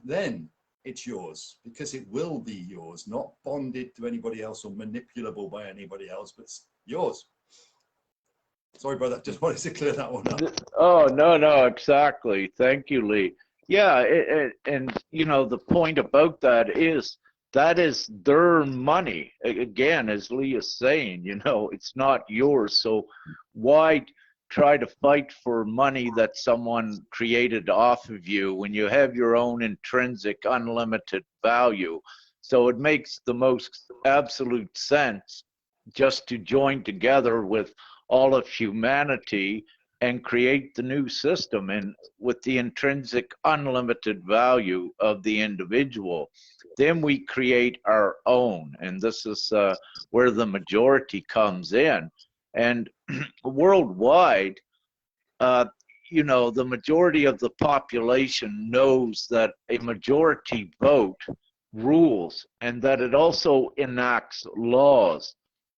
then it's yours, because it will be yours, not bonded to anybody else or manipulable by anybody else, but it's yours. Sorry, brother, just wanted to clear that one up. Oh, no, exactly. Thank you, Lee. Yeah, and you know, the point about that is their money. Again, as Lee is saying, you know, it's not yours. So why try to fight for money that someone created off of you when you have your own intrinsic unlimited value? So it makes the most absolute sense just to join together with all of humanity and create the new system, and with the intrinsic unlimited value of the individual. Then we create our own, and this is where the majority comes in. And worldwide, you know, the majority of the population knows that a majority vote rules, and that it also enacts laws.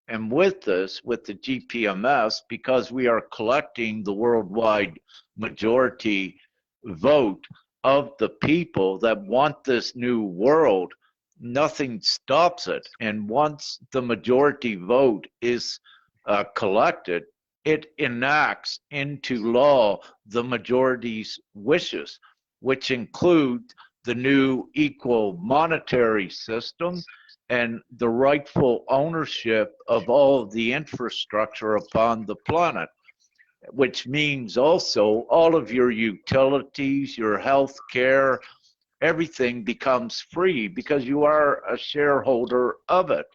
And with this, with the GPMS, because we are collecting the worldwide majority vote of the people that want this new world, nothing stops it. And once the majority vote is collected, it enacts into law the majority's wishes, which include the new equal monetary system and the rightful ownership of all of the infrastructure upon the planet, which means also all of your utilities, your health care, everything becomes free because you are a shareholder of it.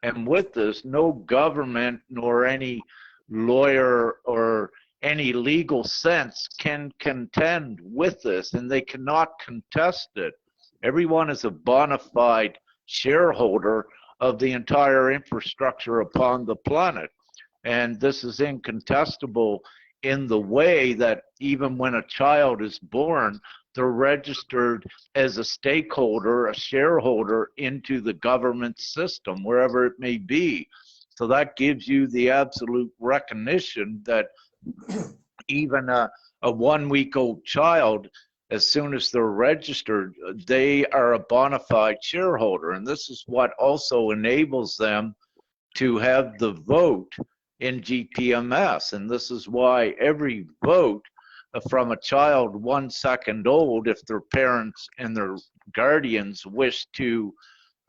And with this, no government nor any lawyer or any legal sense can contend with this, and they cannot contest it. Everyone is a bona fide shareholder of the entire infrastructure upon the planet. And this is incontestable in the way that even when a child is born, they're registered as a stakeholder, a shareholder into the government system, wherever it may be. So that gives you the absolute recognition that even a 1-week-old child, as soon as they're registered, they are a bona fide shareholder. And this is what also enables them to have the vote in GPMS. And this is why every vote from a child 1 second old, if their parents and their guardians wish to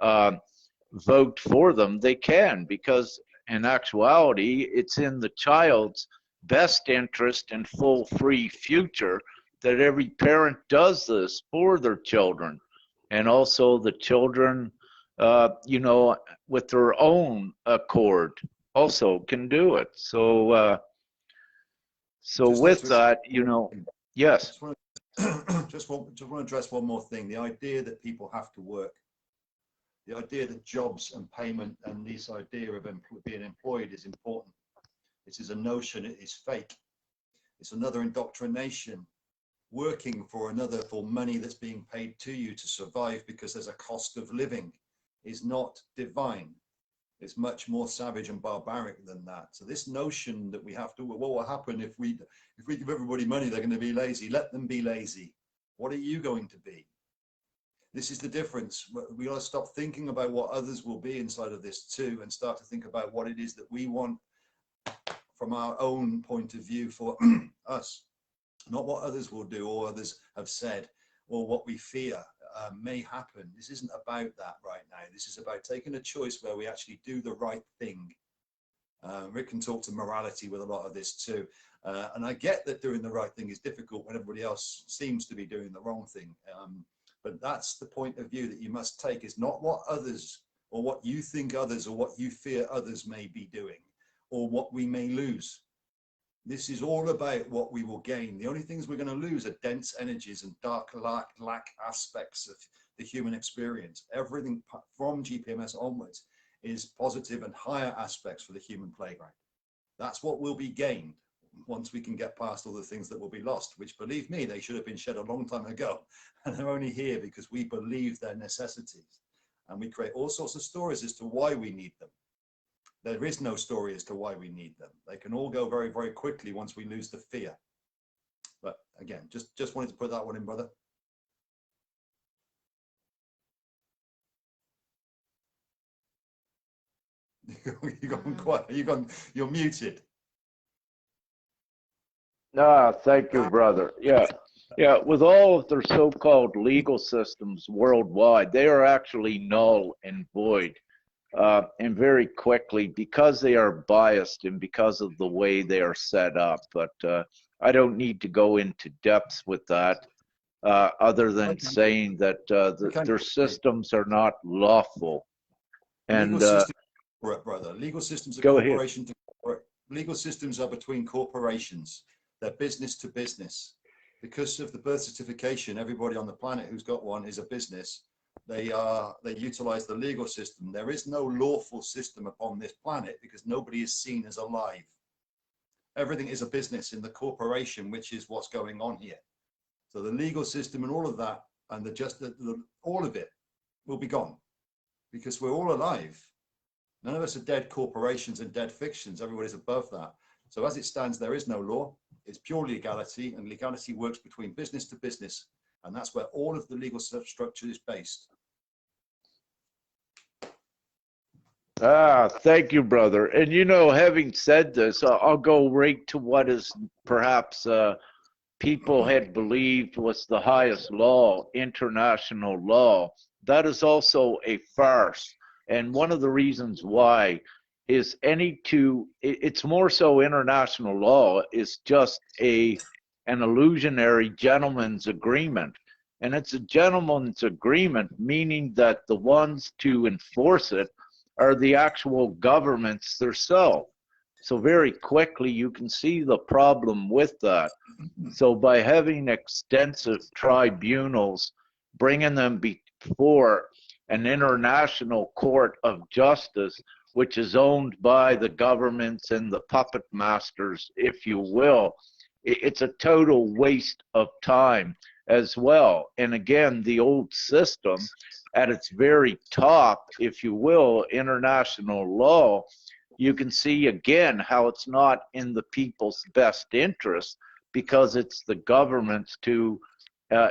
vote for them, they can, because in actuality, it's in the child's best interest and full free future that every parent does this for their children. And also the children, you know, with their own accord also can do it. So with that, you know, yes. Just want to address one more thing. The idea that people have to work, the idea that jobs and payment and this idea of being employed is important. This is a notion, it is fake. It's another indoctrination. Working for another for money that's being paid to you to survive because there's a cost of living is not divine. It's much more savage and barbaric than that. So this notion that we have to, what will happen if we give everybody money, they're going to be lazy. Let them be lazy. What are you going to be? This is the difference. We got to stop thinking about what others will be inside of this too, and start to think about what it is that we want from our own point of view for us. Not what others will do or others have said or what we fear. may happen. This isn't about that right now. This is about taking a choice where we actually do the right thing. Rick can talk to morality with a lot of this too. And I get that doing the right thing is difficult when everybody else seems to be doing the wrong thing. But that's the point of view that you must take, is not what others, or what you think others, or what you fear others may be doing, or what we may lose. This is all about what we will gain. The only things we're going to lose are dense energies and dark lack aspects of the human experience. Everything from GPMS onwards is positive and higher aspects for the human playground. That's what will be gained once we can get past all the things that will be lost, which, believe me, they should have been shed a long time ago. And they're only here because we believe their necessities. And we create all sorts of stories as to why we need them. There is no story as to why we need them. They can all go very, very quickly once we lose the fear. But again, just wanted to put that one in, brother. You're gone quiet. You're muted. Thank you, brother. Yeah, with all of their so-called legal systems worldwide, they are actually null and void. And very quickly, because they are biased and because of the way they are set up. But I don't need to go into depths with that, other than saying that their systems are not lawful. And brother, legal systems are go corporation ahead. Legal systems are between corporations. They're business to business. Because of the birth certification, everybody on the planet who's got one is a business. They utilize the legal system. There is no lawful system upon this planet because nobody is seen as alive. Everything is a business in the corporation, which is what's going on here. So the legal system and all of that, and all of it will be gone because we're all alive. None of us are dead corporations and dead fictions. Everybody's above that. So as it stands, there is no law. It's pure legality, and legality works between business to business. And that's where all of the legal structure is based. Thank you, brother. And you know, having said this, I'll go right to what is perhaps people had believed was the highest law, international law. That is also a farce. And one of the reasons why is it's more so international law is just an illusionary gentleman's agreement. And it's a gentleman's agreement, meaning that the ones to enforce it are the actual governments themselves. So very quickly, you can see the problem with that. So by having extensive tribunals, bringing them before an international court of justice, which is owned by the governments and the puppet masters, if you will, it's a total waste of time as well. And again, the old system at its very top, if you will, international law, you can see again how it's not in the people's best interest because it's the governments to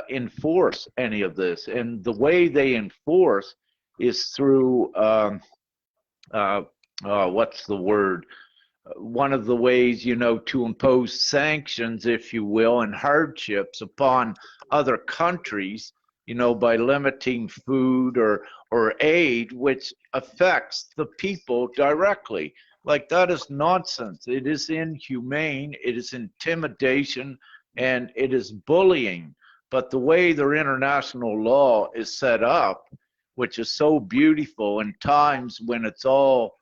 enforce any of this. And the way they enforce is through, what's the word? One of the ways, you know, to impose sanctions, if you will, and hardships upon other countries, you know, by limiting food or aid, which affects the people directly. Like, that is nonsense. It is inhumane, it is intimidation, and it is bullying. But the way their international law is set up, which is so beautiful in times when it's all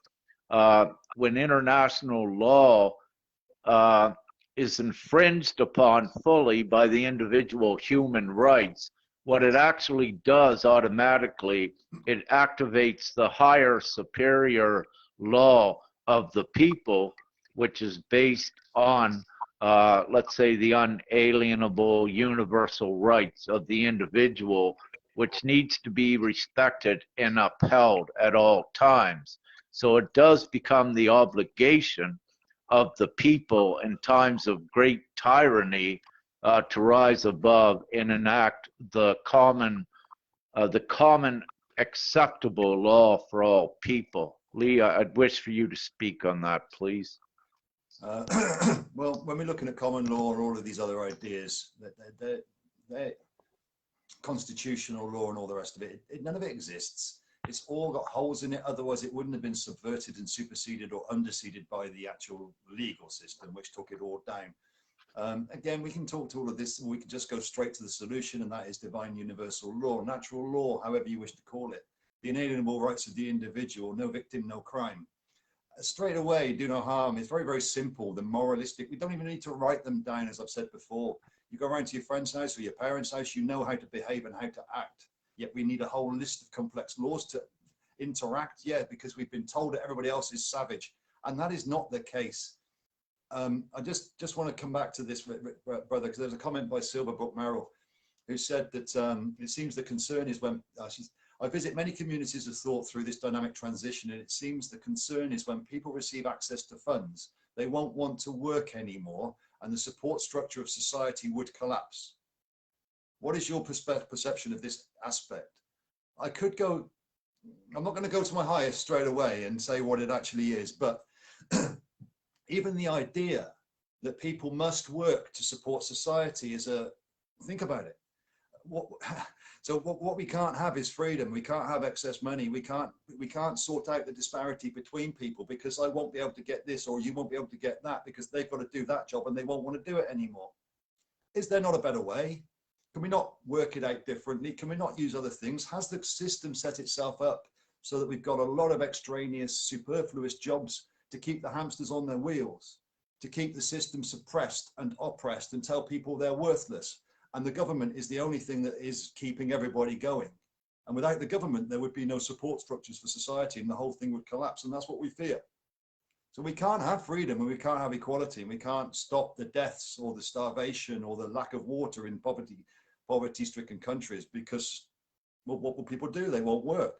when international law is infringed upon fully by the individual human rights, what it actually does automatically, it activates the higher superior law of the people, which is based on, let's say, the unalienable universal rights of the individual, which needs to be respected and upheld at all times. So it does become the obligation of the people in times of great tyranny to rise above and enact the common acceptable law for all people. Lee, I'd wish for you to speak on that, please. Well, when we're looking at common law and all of these other ideas, constitutional law and all the rest of it. None of it exists. It's all got holes in it. Otherwise, it wouldn't have been subverted and superseded or underseded by the actual legal system, which took it all down. Again, we can talk to all of this, and we can just go straight to the solution, and that is divine universal law, natural law, however you wish to call it. The inalienable rights of the individual, no victim, no crime. Straight away, do no harm. It's very, very simple. The moralistic, we don't even need to write them down, as I've said before. You go around to your friend's house or your parents' house, you know how to behave and how to act. Yet we need a whole list of complex laws to interact, yeah, because we've been told that everybody else is savage. And that is not the case. I just want to come back to this, brother, because there's a comment by Silverbrook Merrill, who said that it seems the concern is when, I visit many communities of thought through this dynamic transition, and it seems the concern is when people receive access to funds, they won't want to work anymore, and the support structure of society would collapse. What is your perception of this aspect? I could go, I'm not going to go to my highest straight away and say what it actually is, but even the idea that people must work to support society is think about it. What we can't have is freedom. We can't have excess money. We can't sort out the disparity between people, because I won't be able to get this or you won't be able to get that because they've got to do that job and they won't want to do it anymore. Is there not a better way? Can we not work it out differently? Can we not use other things? Has the system set itself up so that we've got a lot of extraneous, superfluous jobs to keep the hamsters on their wheels, to keep the system suppressed and oppressed and tell people they're worthless? And the government is the only thing that is keeping everybody going. And without the government, there would be no support structures for society and the whole thing would collapse. And that's what we fear. So we can't have freedom and we can't have equality, and we can't stop the deaths or the starvation or the lack of water in poverty-stricken countries, because well, what will people do? They won't work.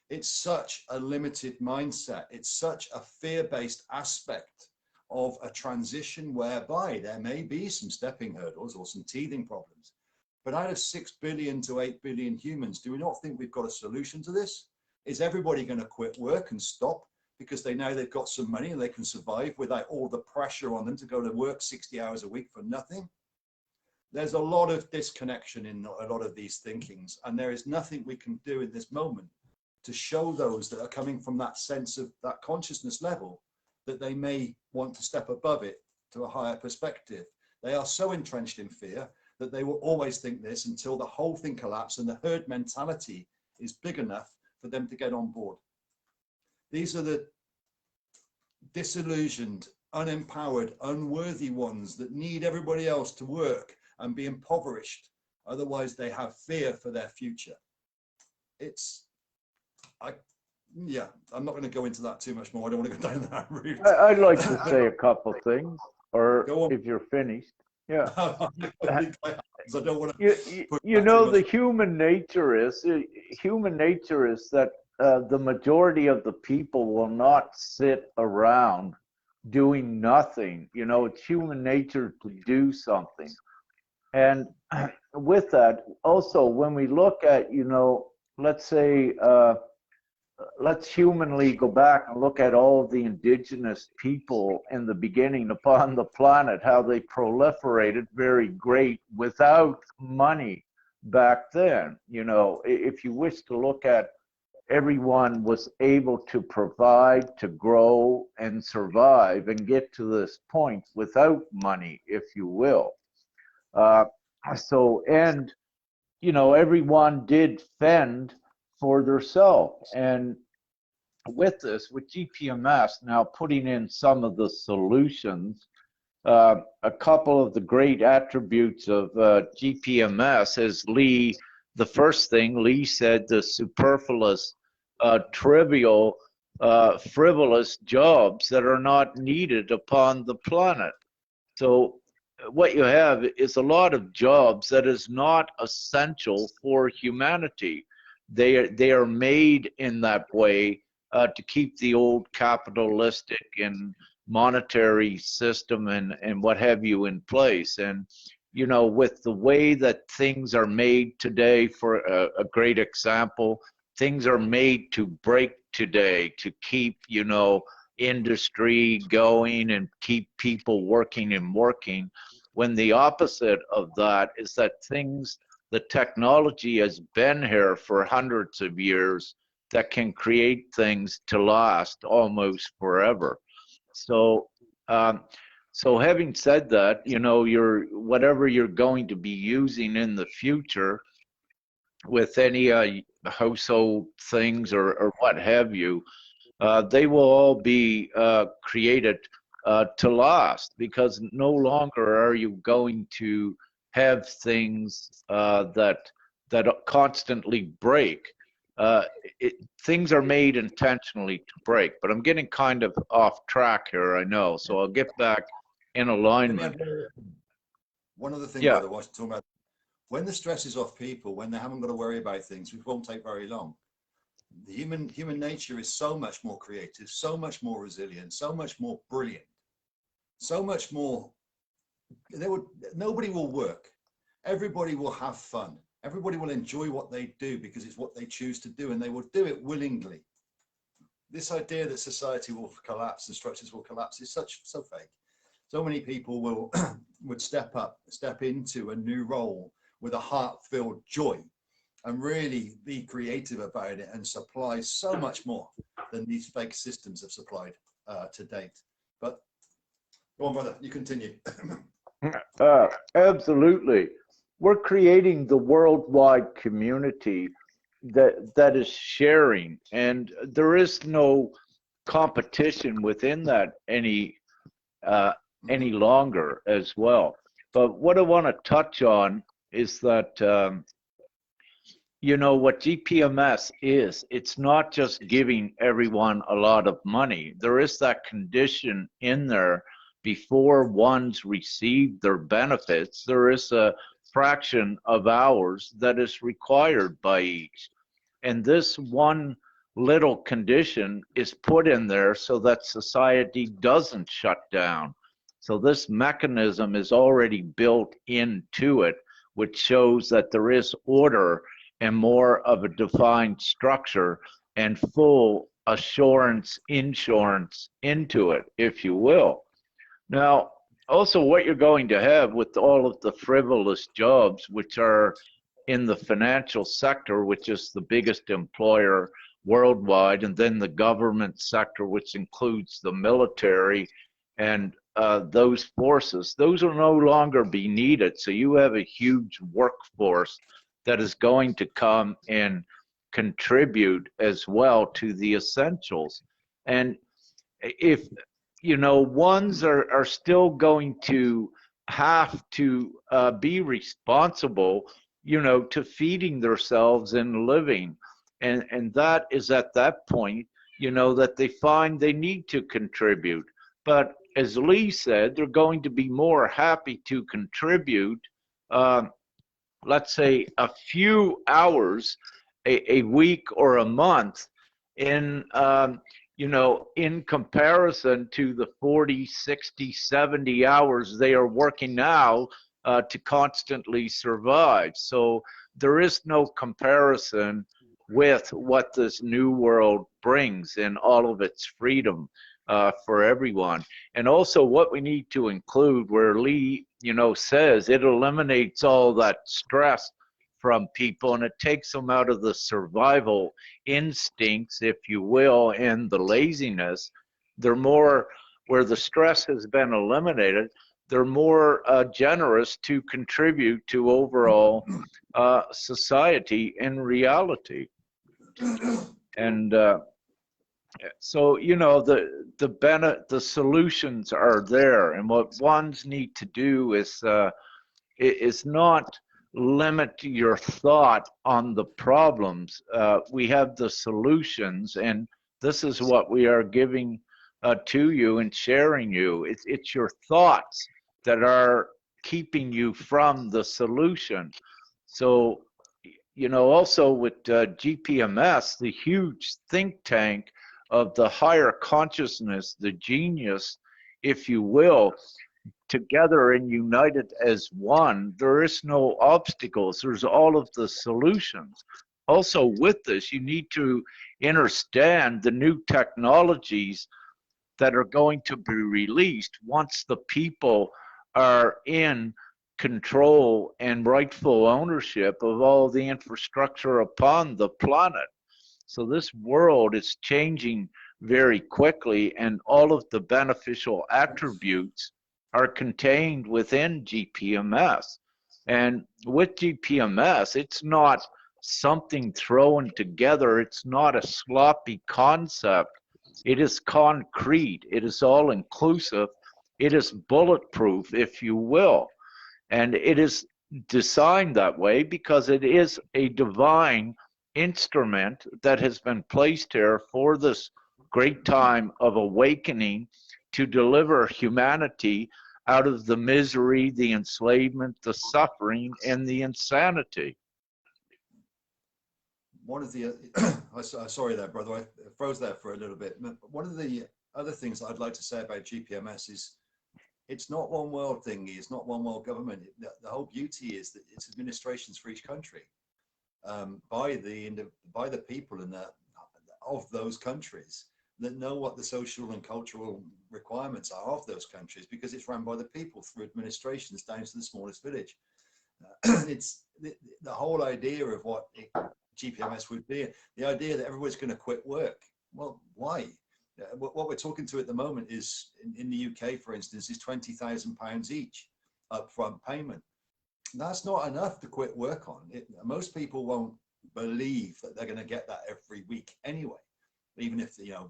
It's such a limited mindset. It's such a fear-based aspect of a transition whereby there may be some stepping hurdles or some teething problems. But out of 6 billion to 8 billion humans, do we not think we've got a solution to this? Is everybody going to quit work and stop because they know they've got some money and they can survive without all the pressure on them to go to work 60 hours a week for nothing? There's a lot of disconnection in a lot of these thinkings, and there is nothing we can do in this moment to show those that are coming from that sense of that consciousness level that they may want to step above it to a higher perspective. They are so entrenched in fear that they will always think this until the whole thing collapses and the herd mentality is big enough for them to get on board. These are the disillusioned, unempowered, unworthy ones that need everybody else to work and be impoverished. Otherwise, they have fear for their future. Yeah, I'm not going to go into that too much more. I don't want to go down that route. I'd like to say a couple things, or if you're finished. Yeah. I don't want to you know, the human nature is that the majority of the people will not sit around doing nothing. You know, it's human nature to do something. And with that, also, when we look at, you know, let's say, let's humanly go back and look at all of the indigenous people in the beginning upon the planet, how they proliferated very great without money back then. You know, if you wish to look at, everyone was able to provide, to grow and survive and get to this point without money, if you will. And, you know, everyone did fend for themselves. And with this, with GPMS now putting in some of the solutions, a couple of the great attributes of GPMS is the first thing Lee said, the superfluous, trivial, frivolous jobs that are not needed upon the planet. So what you have is a lot of jobs that is not essential for humanity. They are made in that way to keep the old capitalistic and monetary system and what have you in place. And, you know, with the way that things are made today, for a great example, things are made to break today to keep, you know, industry going and keep people working and working, when the opposite of that is that things the technology has been here for hundreds of years that can create things to last almost forever. So, so having said that, you know, whatever you're going to be using in the future with any household things or what have you, they will all be created to last, because no longer are you going to have things that constantly break. Things are made intentionally to break, but I'm getting kind of off track here, I know, so I'll get back in alignment. One other thing, yeah. brother, what you're talking about, when the stress is off people, when they haven't got to worry about things, which won't take very long, the human nature is so much more creative, so much more resilient, so much more brilliant, so much more. Nobody will work. Everybody will have fun. Everybody will enjoy what they do because it's what they choose to do, and they will do it willingly. This idea that society will collapse and structures will collapse is so fake. So many people would step into a new role with a heart-filled joy and really be creative about it and supply so much more than these fake systems have supplied to date. But go on, brother, you continue. Absolutely. We're creating the worldwide community that is sharing, and there is no competition within that any longer as well. But what I want to touch on is that you know what GPMS is. It's not just giving everyone a lot of money. There is that condition in there before one's received their benefits. There is a fraction of hours that is required by each, and this one little condition is put in there so that society doesn't shut down. So this mechanism is already built into it, which shows that there is order and more of a defined structure and full insurance into it, if you will. Now, also what you're going to have with all of the frivolous jobs, which are in the financial sector, which is the biggest employer worldwide, and then the government sector, which includes the military and those forces, those will no longer be needed. So you have a huge workforce that is going to come and contribute as well to the essentials. And if you know, ones are still going to have to be responsible, you know, to feeding themselves and living. And that is at that point, you know, that they find they need to contribute. But as Lee said, they're going to be more happy to contribute, let's say, a few hours a week or a month in you know, in comparison to the 40, 60, 70 hours they are working now to constantly survive. So there is no comparison with what this new world brings in all of its freedom for everyone. And also what we need to include, where Lee, you know, says it eliminates all that stress from people, and it takes them out of the survival instincts, if you will, and the laziness. They're more, where the stress has been eliminated, they're more generous to contribute to overall society and reality. And so, you know, the solutions are there, and what ones need to do is not limit your thought on the problems. We have the solutions, and this is what we are giving to you and sharing you. It's your thoughts that are keeping you from the solution. So, you know, also with GPMS, the huge think tank of the higher consciousness, the genius, if you will, together and united as one, there is no obstacles. There's all of the solutions. Also with this, you need to understand the new technologies that are going to be released once the people are in control and rightful ownership of all the infrastructure upon the planet. So this world is changing very quickly, and all of the beneficial attributes are contained within GPMS. And with GPMS, it's not something thrown together. It's not a sloppy concept. It is concrete. It is all inclusive. It is bulletproof, if you will. And it is designed that way because it is a divine instrument that has been placed here for this great time of awakening to deliver humanity out of the misery, the enslavement, the suffering, and the insanity. One of the, sorry there, brother, I froze there for a little bit. One of the other things that I'd like to say about GPMS is it's not one world thingy, it's not one world government. The whole beauty is that it's administrations for each country by the people of those countries that know what the social and cultural requirements are of those countries, because it's run by the people through administrations down to the smallest village. It's the whole idea of what GPMS would be, the idea that everybody's going to quit work. Well, why? What we're talking to at the moment is, in the UK, for instance, is £20,000 each upfront payment. That's not enough to quit work on. Most people won't believe that they're going to get that every week anyway, even if, you know,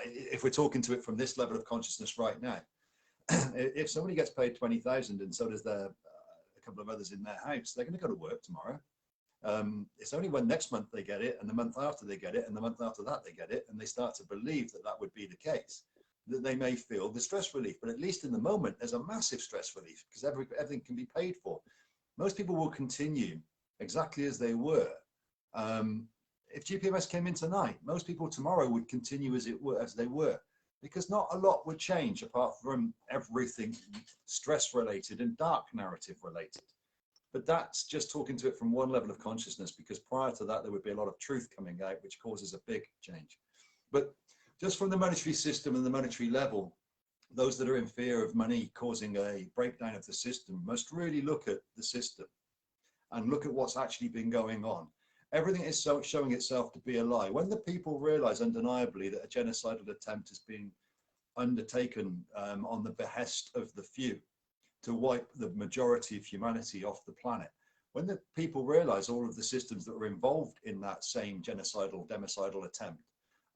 if we're talking to it from this level of consciousness right now. If somebody gets paid 20,000 and so does a couple of others in their house, they're going to go to work tomorrow. It's only when next month they get it, and the month after they get it, and the month after that they get it, and they start to believe that that would be the case, that they may feel the stress relief. But at least in the moment, there's a massive stress relief because everything can be paid for. Most people will continue exactly as they were. If GPMS came in tonight, most people tomorrow would continue as they were, because not a lot would change apart from everything stress related and dark narrative related. But that's just talking to it from one level of consciousness, because prior to that, there would be a lot of truth coming out, which causes a big change. But just from the monetary system and the monetary level, those that are in fear of money causing a breakdown of the system must really look at the system and look at what's actually been going on. Everything is showing itself to be a lie. When the people realize undeniably that a genocidal attempt is being undertaken on the behest of the few, to wipe the majority of humanity off the planet. When the people realize all of the systems that were involved in that same genocidal, democidal attempt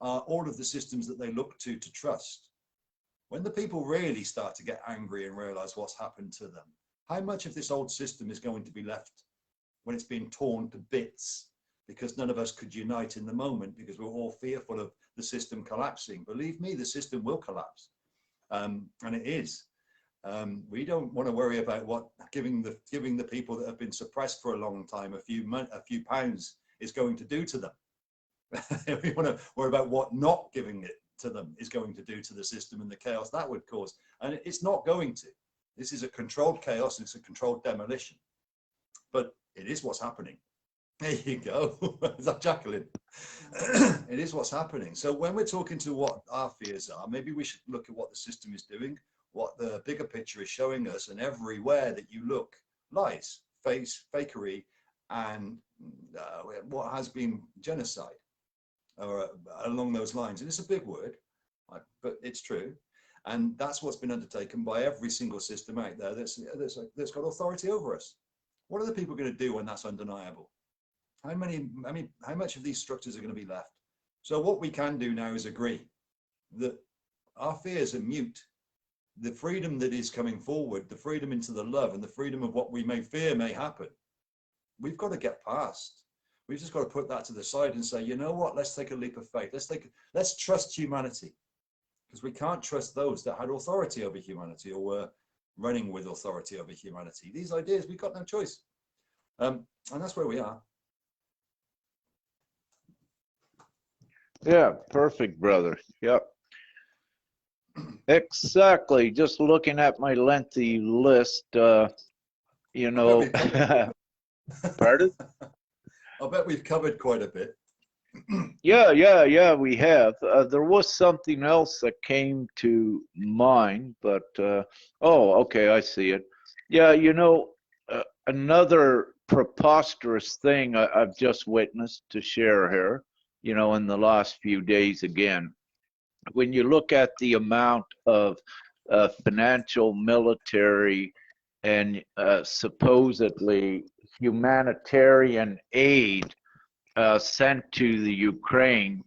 are all of the systems that they look to trust. When the people really start to get angry and realize what's happened to them, how much of this old system is going to be left when it's being torn to bits because none of us could unite in the moment because we're all fearful of the system collapsing? Believe me, the system will collapse, and it is. We don't want to worry about what giving the people that have been suppressed for a long time a few pounds is going to do to them. We want to worry about what not giving it to them is going to do to the system and the chaos that would cause. And it's not going to. This is a controlled chaos. It's a controlled demolition. But it is what's happening. There you go. Is that Jacqueline? It is what's happening. So when we're talking to what our fears are, maybe we should look at what the system is doing, what the bigger picture is showing us, and everywhere that you look, lies, fakery, and what has been genocide, or along those lines. And it's a big word, but it's true. And that's what's been undertaken by every single system out there that's got authority over us. What are the people going to do when that's undeniable? How much of these structures are going to be left? So what we can do now is agree that our fears are mute. The freedom that is coming forward, the freedom into the love, and the freedom of what we may fear may happen, we've got to get past. We've just got to put that to the side and say, you know what, let's take a leap of faith. Let's trust humanity, because we can't trust those that had authority over humanity or were running with authority over humanity. These ideas, we've got no choice. And that's where we are. Yeah, perfect, brother. Yep. Exactly. Just looking at my lengthy list, you know. Pardon? I'll bet we've covered quite a bit. Yeah, we have. There was something else that came to mind, but oh, okay, I see it. Yeah, you know, another preposterous thing I've just witnessed to share here, you know, in the last few days again. When you look at the amount of financial, military, and supposedly humanitarian aid sent to the Ukraine,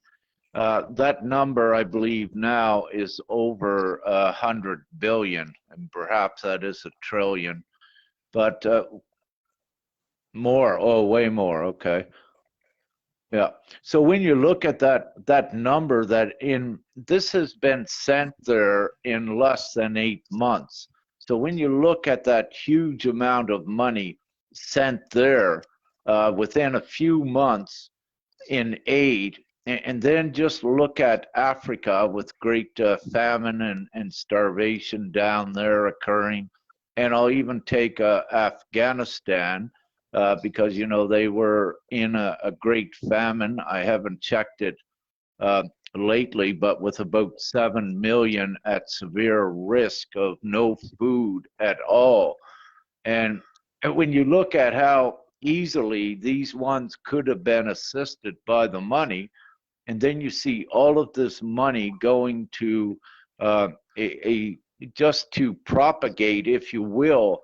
that number, I believe, now is over 100 billion, and perhaps that is a trillion, but more. Oh, way more. Okay. Yeah. So when you look at that number, this has been sent there in less than 8 months. So when you look at that huge amount of money sent there within a few months in aid, and then just look at Africa with great famine and starvation down there occurring, and I'll even take Afghanistan. Because, you know, they were in a great famine. I haven't checked it lately, but with about 7 million at severe risk of no food at all. And when you look at how easily these ones could have been assisted by the money, and then you see all of this money going to just to propagate, if you will,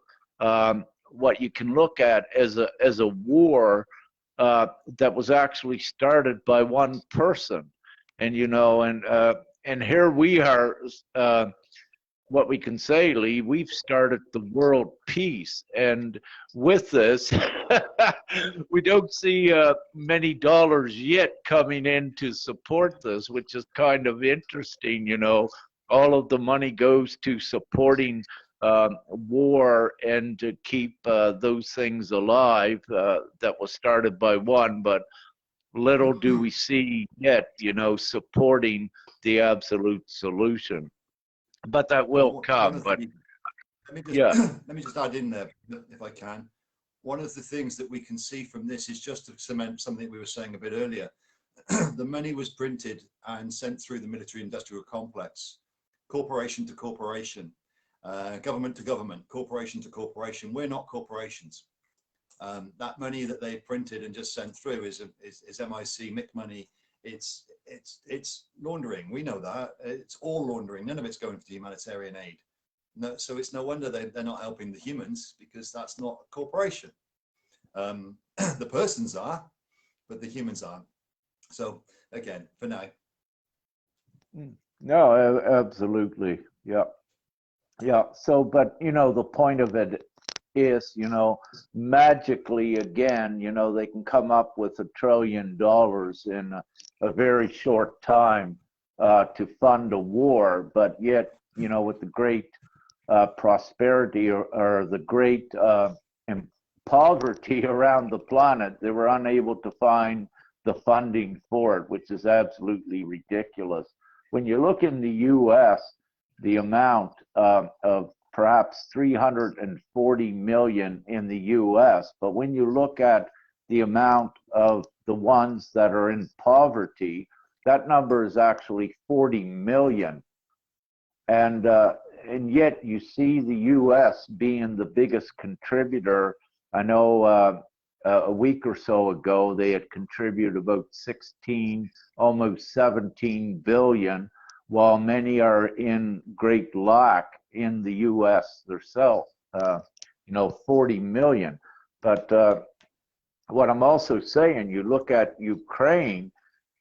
what you can look at as a war that was actually started by one person. And you know, and here we are, what we can say, Lee, we've started the world peace, and with this we don't see many dollars yet coming in to support this, which is kind of interesting. You know, all of the money goes to supporting war and to keep those things alive that was started by one, but little do we see yet, you know, supporting the absolute solution. But that will come. But let me just add in there, if I can. One of the things that we can see from this is just to cement something we were saying a bit earlier. The money was printed and sent through the military-industrial complex, corporation to corporation. Government to government, corporation to corporation. We're not corporations. That money that they printed and just sent through is MIC money. It's laundering. We know that. It's all laundering. None of it's going for humanitarian aid. No, so it's no wonder they're not helping the humans, because that's not a corporation. The persons are, but the humans aren't. So again, for now. No, absolutely. Yeah. Yeah. So, but, you know, the point of it is, you know, magically, again, you know, they can come up with $1 trillion in a very short time to fund a war, but yet, you know, with the great prosperity or the great poverty around the planet, they were unable to find the funding for it, which is absolutely ridiculous. When you look in the U.S., the amount of perhaps 340 million in the U.S., but when you look at the amount of the ones that are in poverty, that number is actually 40 million. And yet you see the U.S. being the biggest contributor. I know a week or so ago, they had contributed about 16, almost 17 billion, while many are in great lack in the U.S. themselves, you know, 40 million. But what I'm also saying, you look at Ukraine,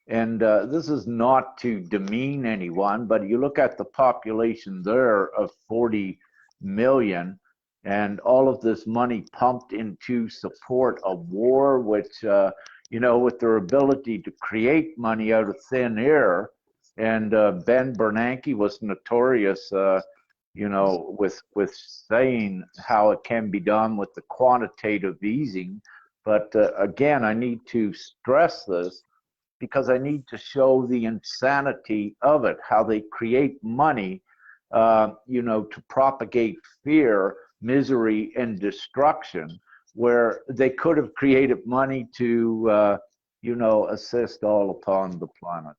and this is not to demean anyone, but you look at the population there of 40 million, and all of this money pumped into support a war, which, you know, with their ability to create money out of thin air. And Ben Bernanke was notorious, you know, with saying how it can be done with the quantitative easing. But again, I need to stress this because I need to show the insanity of it, how they create money, you know, to propagate fear, misery, and destruction, where they could have created money to, you know, assist all upon the planet.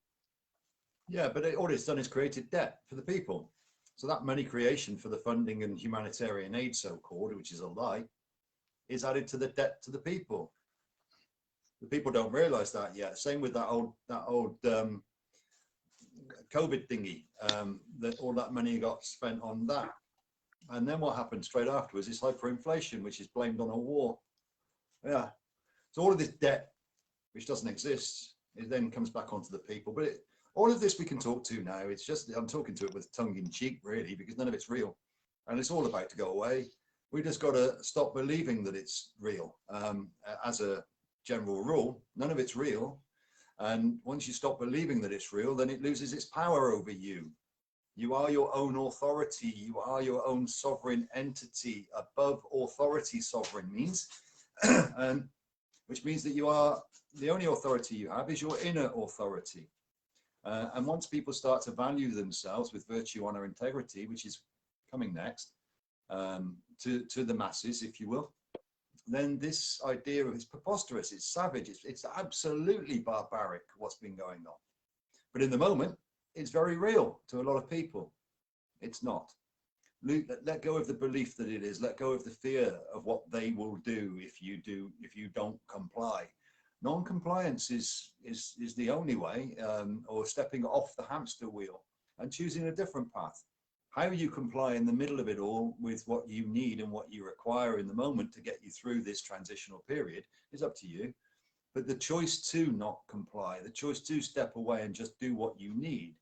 Yeah, but all it's done is created debt for the people. So that money creation for the funding and humanitarian aid, so-called, which is a lie, is added to the debt to the people. The people don't realize that yet. Same with that old COVID thingy, that all that money got spent on that. And then what happened straight afterwards is hyperinflation, which is blamed on a war. Yeah. So all of this debt, which doesn't exist, it then comes back onto the people. But all of this we can talk to now. It's just, I'm talking to it with tongue in cheek, really, because none of it's real. And it's all about to go away. We just got to stop believing that it's real. As a general rule, none of it's real. And once you stop believing that it's real, then it loses its power over you. You are your own authority. You are your own sovereign entity. Above authority, sovereign means, and which means that you are the only authority you have is your inner authority. And once people start to value themselves with virtue, honor, integrity, which is coming next, to the masses, if you will, then this idea of it's preposterous, it's savage, it's absolutely barbaric what's been going on. But in the moment, it's very real to a lot of people. It's not. Let go of the belief that it is. Let go of the fear of what they will do if you don't comply. Non-compliance is the only way, or stepping off the hamster wheel and choosing a different path. How you comply in the middle of it all with what you need and what you require in the moment to get you through this transitional period is up to you. But the choice to not comply, the choice to step away and just do what you need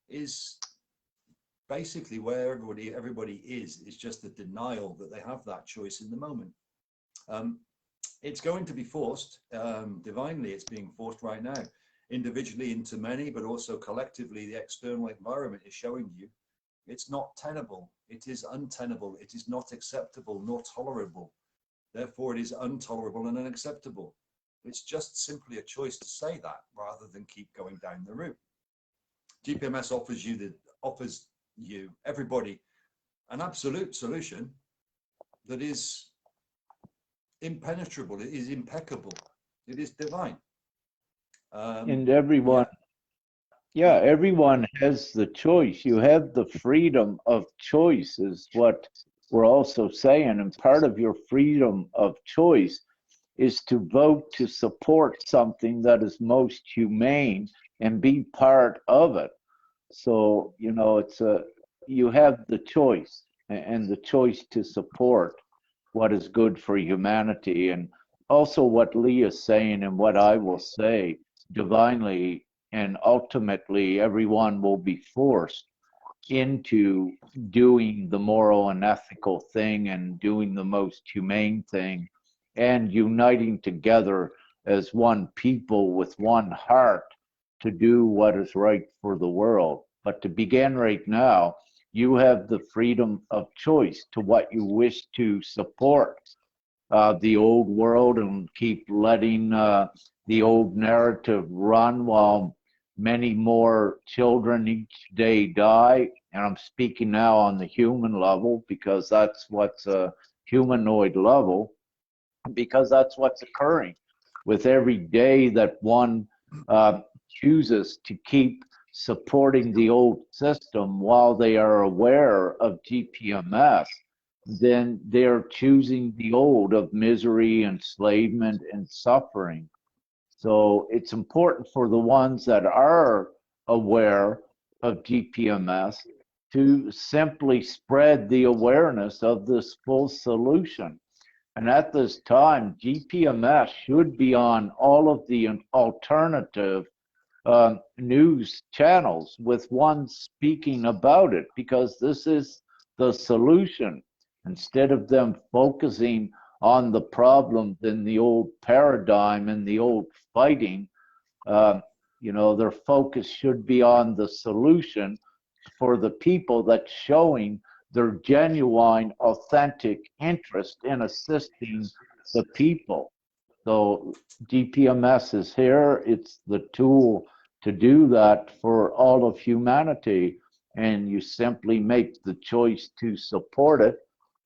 is basically where everybody is just the denial that they have that choice in the moment. It's going to be forced, divinely it's being forced right now, individually into many, but also collectively the external environment is showing you it's not tenable, it is untenable, it is not acceptable nor tolerable. Therefore it is intolerable and unacceptable. It's just simply a choice to say that rather than keep going down the route. GPMS offers you, everybody, an absolute solution that is impenetrable, it is impeccable, it is divine. And everyone, everyone has the choice. You have the freedom of choice is what we're also saying. And part of your freedom of choice is to vote to support something that is most humane and be part of it. So, you know, you have the choice and the choice to support what is good for humanity. And also what Lee is saying and what I will say divinely, and ultimately everyone will be forced into doing the moral and ethical thing and doing the most humane thing and uniting together as one people with one heart to do what is right for the world. But to begin right now, you have the freedom of choice to what you wish to support. The old world and keep letting the old narrative run while many more children each day die. And I'm speaking now on the human level because that's what's a humanoid level, because that's what's occurring with every day that one chooses to keep supporting the old system while they are aware of GPMS. Then they're choosing the old of misery, enslavement, and suffering. So it's important for the ones that are aware of GPMS to simply spread the awareness of this full solution. And at this time, GPMS should be on all of the alternative news channels with one speaking about it, because this is the solution. Instead of them focusing on the problems in the old paradigm and the old fighting, you know, their focus should be on the solution for the people that's showing their genuine, authentic interest in assisting the people. So GPMS is here. It's the tool to do that for all of humanity. And you simply make the choice to support it.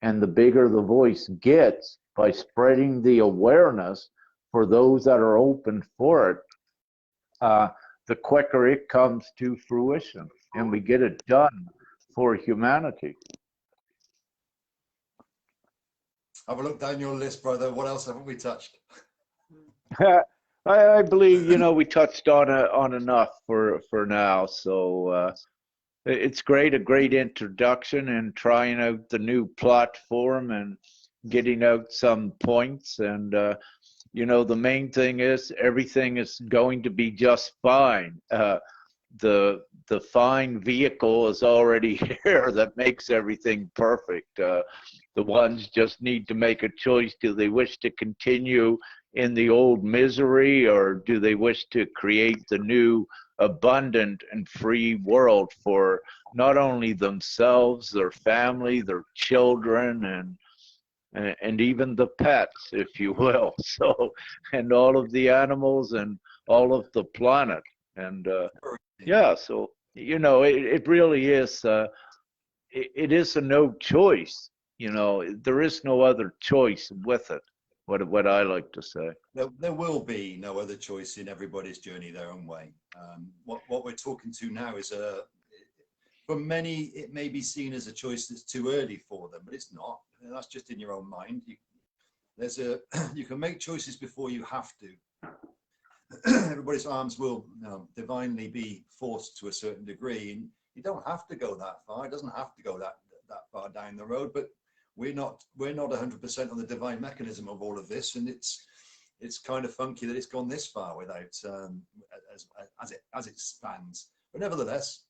And the bigger the voice gets by spreading the awareness for those that are open for it, the quicker it comes to fruition and we get it done for humanity. Have a look down your list, brother. What else haven't we touched? I believe, you know, we touched on enough for now. So it's great, a great introduction and trying out the new platform and getting out some points. And you know, the main thing is everything is going to be just fine. The fine vehicle is already here that makes everything perfect. The ones just need to make a choice. Do they wish to continue in the old misery, or do they wish to create the new abundant and free world for not only themselves, their family, their children, and even the pets, if you will. So, and all of the animals and all of the planet. And yeah, so, you know, it really is, it is a no choice. You know, there is no other choice with it, what I like to say. There will be no other choice in everybody's journey their own way. What we're talking to now is for many, it may be seen as a choice that's too early for them, but it's not. That's just in your own mind. You can make choices before you have to. Everybody's arms will divinely be forced to a certain degree, and you don't have to go that far. It doesn't have to go that far down the road, but we're not 100% on the divine mechanism of all of this, and it's kind of funky that it's gone this far without as it stands. But nevertheless,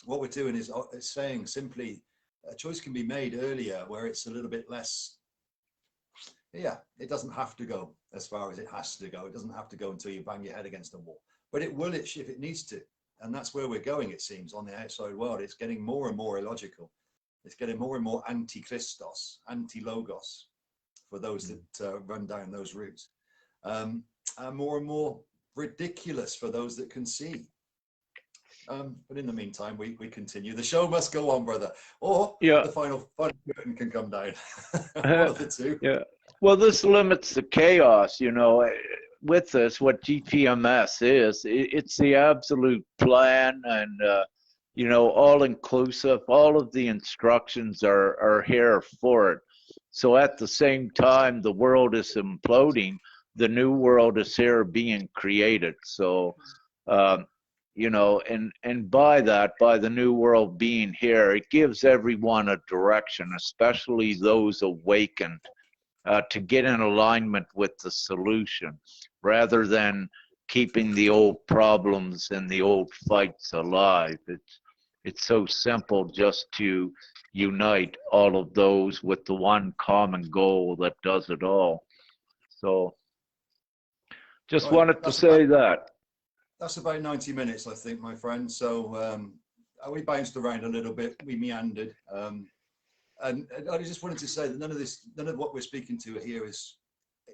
what we're doing is saying simply a choice can be made earlier where it's a little bit less. Yeah, it doesn't have to go as far as it has to go. It doesn't have to go until you bang your head against a wall, but it will if it needs to. And that's where we're going, it seems, on the outside world. It's getting more and more illogical. It's getting more and more anti-Christos, anti-logos for those that run down those routes. And more and more ridiculous for those that can see. But in the meantime, we continue. The show must go on, brother. Or the final curtain can come down. One of the two. Yeah. Well, this limits the chaos, you know. With this, what GPMS is, it's the absolute plan, and you know, all inclusive. All of the instructions are here for it. So at the same time, the world is imploding. The new world is here being created. So, you know, and by the new world being here, it gives everyone a direction, especially those awakened, to get in alignment with the solution, rather than keeping the old problems and the old fights alive. It's so simple just to unite all of those with the one common goal that does it all. So just wanted to say that. That's about 90 minutes, I think, my friend. So we bounced around a little bit, we meandered. And I just wanted to say that none of what we're speaking to here is,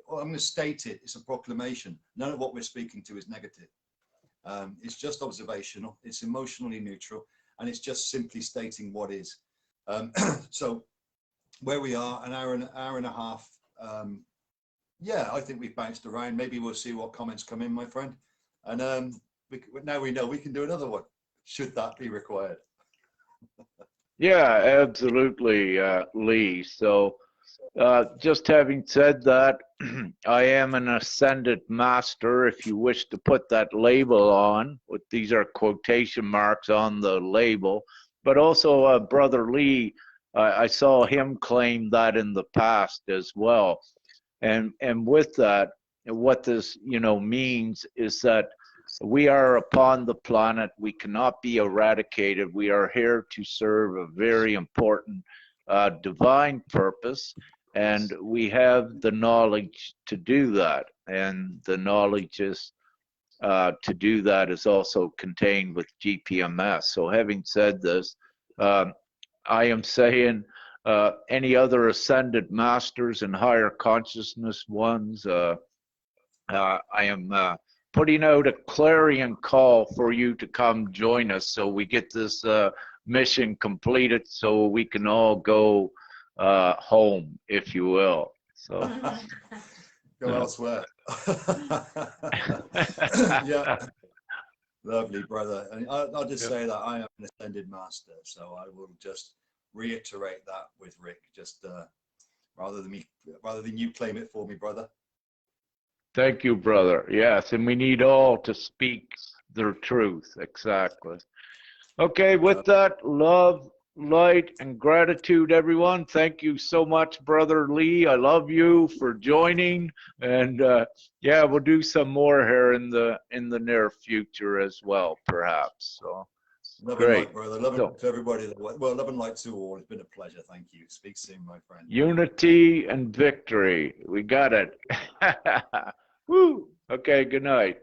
well, I'm going to state it, it's a proclamation. None of what we're speaking to is negative. It's just observational, it's emotionally neutral, and it's just simply stating what is. So where we are, an hour and a half. Yeah, I think we've bounced around. Maybe we'll see what comments come in, my friend. And now we know we can do another one, should that be required. Yeah, absolutely, Lee. So just having said that, I am an ascended master, if you wish to put that label on. These are quotation marks on the label. But also, Brother Lee, I saw him claim that in the past as well. And with that, what this, you know, means is that we are upon the planet. We cannot be eradicated. We are here to serve a very important divine purpose, and we have the knowledge to do that. And the knowledge is to do that is also contained with GPMS. So having said this, I am saying any other ascended masters and higher consciousness ones, I am putting out a clarion call for you to come join us so we get this mission completed, so we can all go home, if you will. So go elsewhere. Yeah, lovely, brother. And I'll just say that I am an ascended master, so I will just reiterate that with Rick. Just rather than you claim it for me, brother. Thank you, brother. Yes, and we need all to speak their truth. Exactly. Okay, with that, love, light, and gratitude, everyone. Thank you so much, Brother Lee. I love you for joining. And yeah, we'll do some more here in the near future as well, perhaps. So love great. And light, brother. Love and light to everybody. Well, love and light to all. It's been a pleasure. Thank you. Speak soon, my friend. Unity and victory. We got it. Woo. Okay, good night.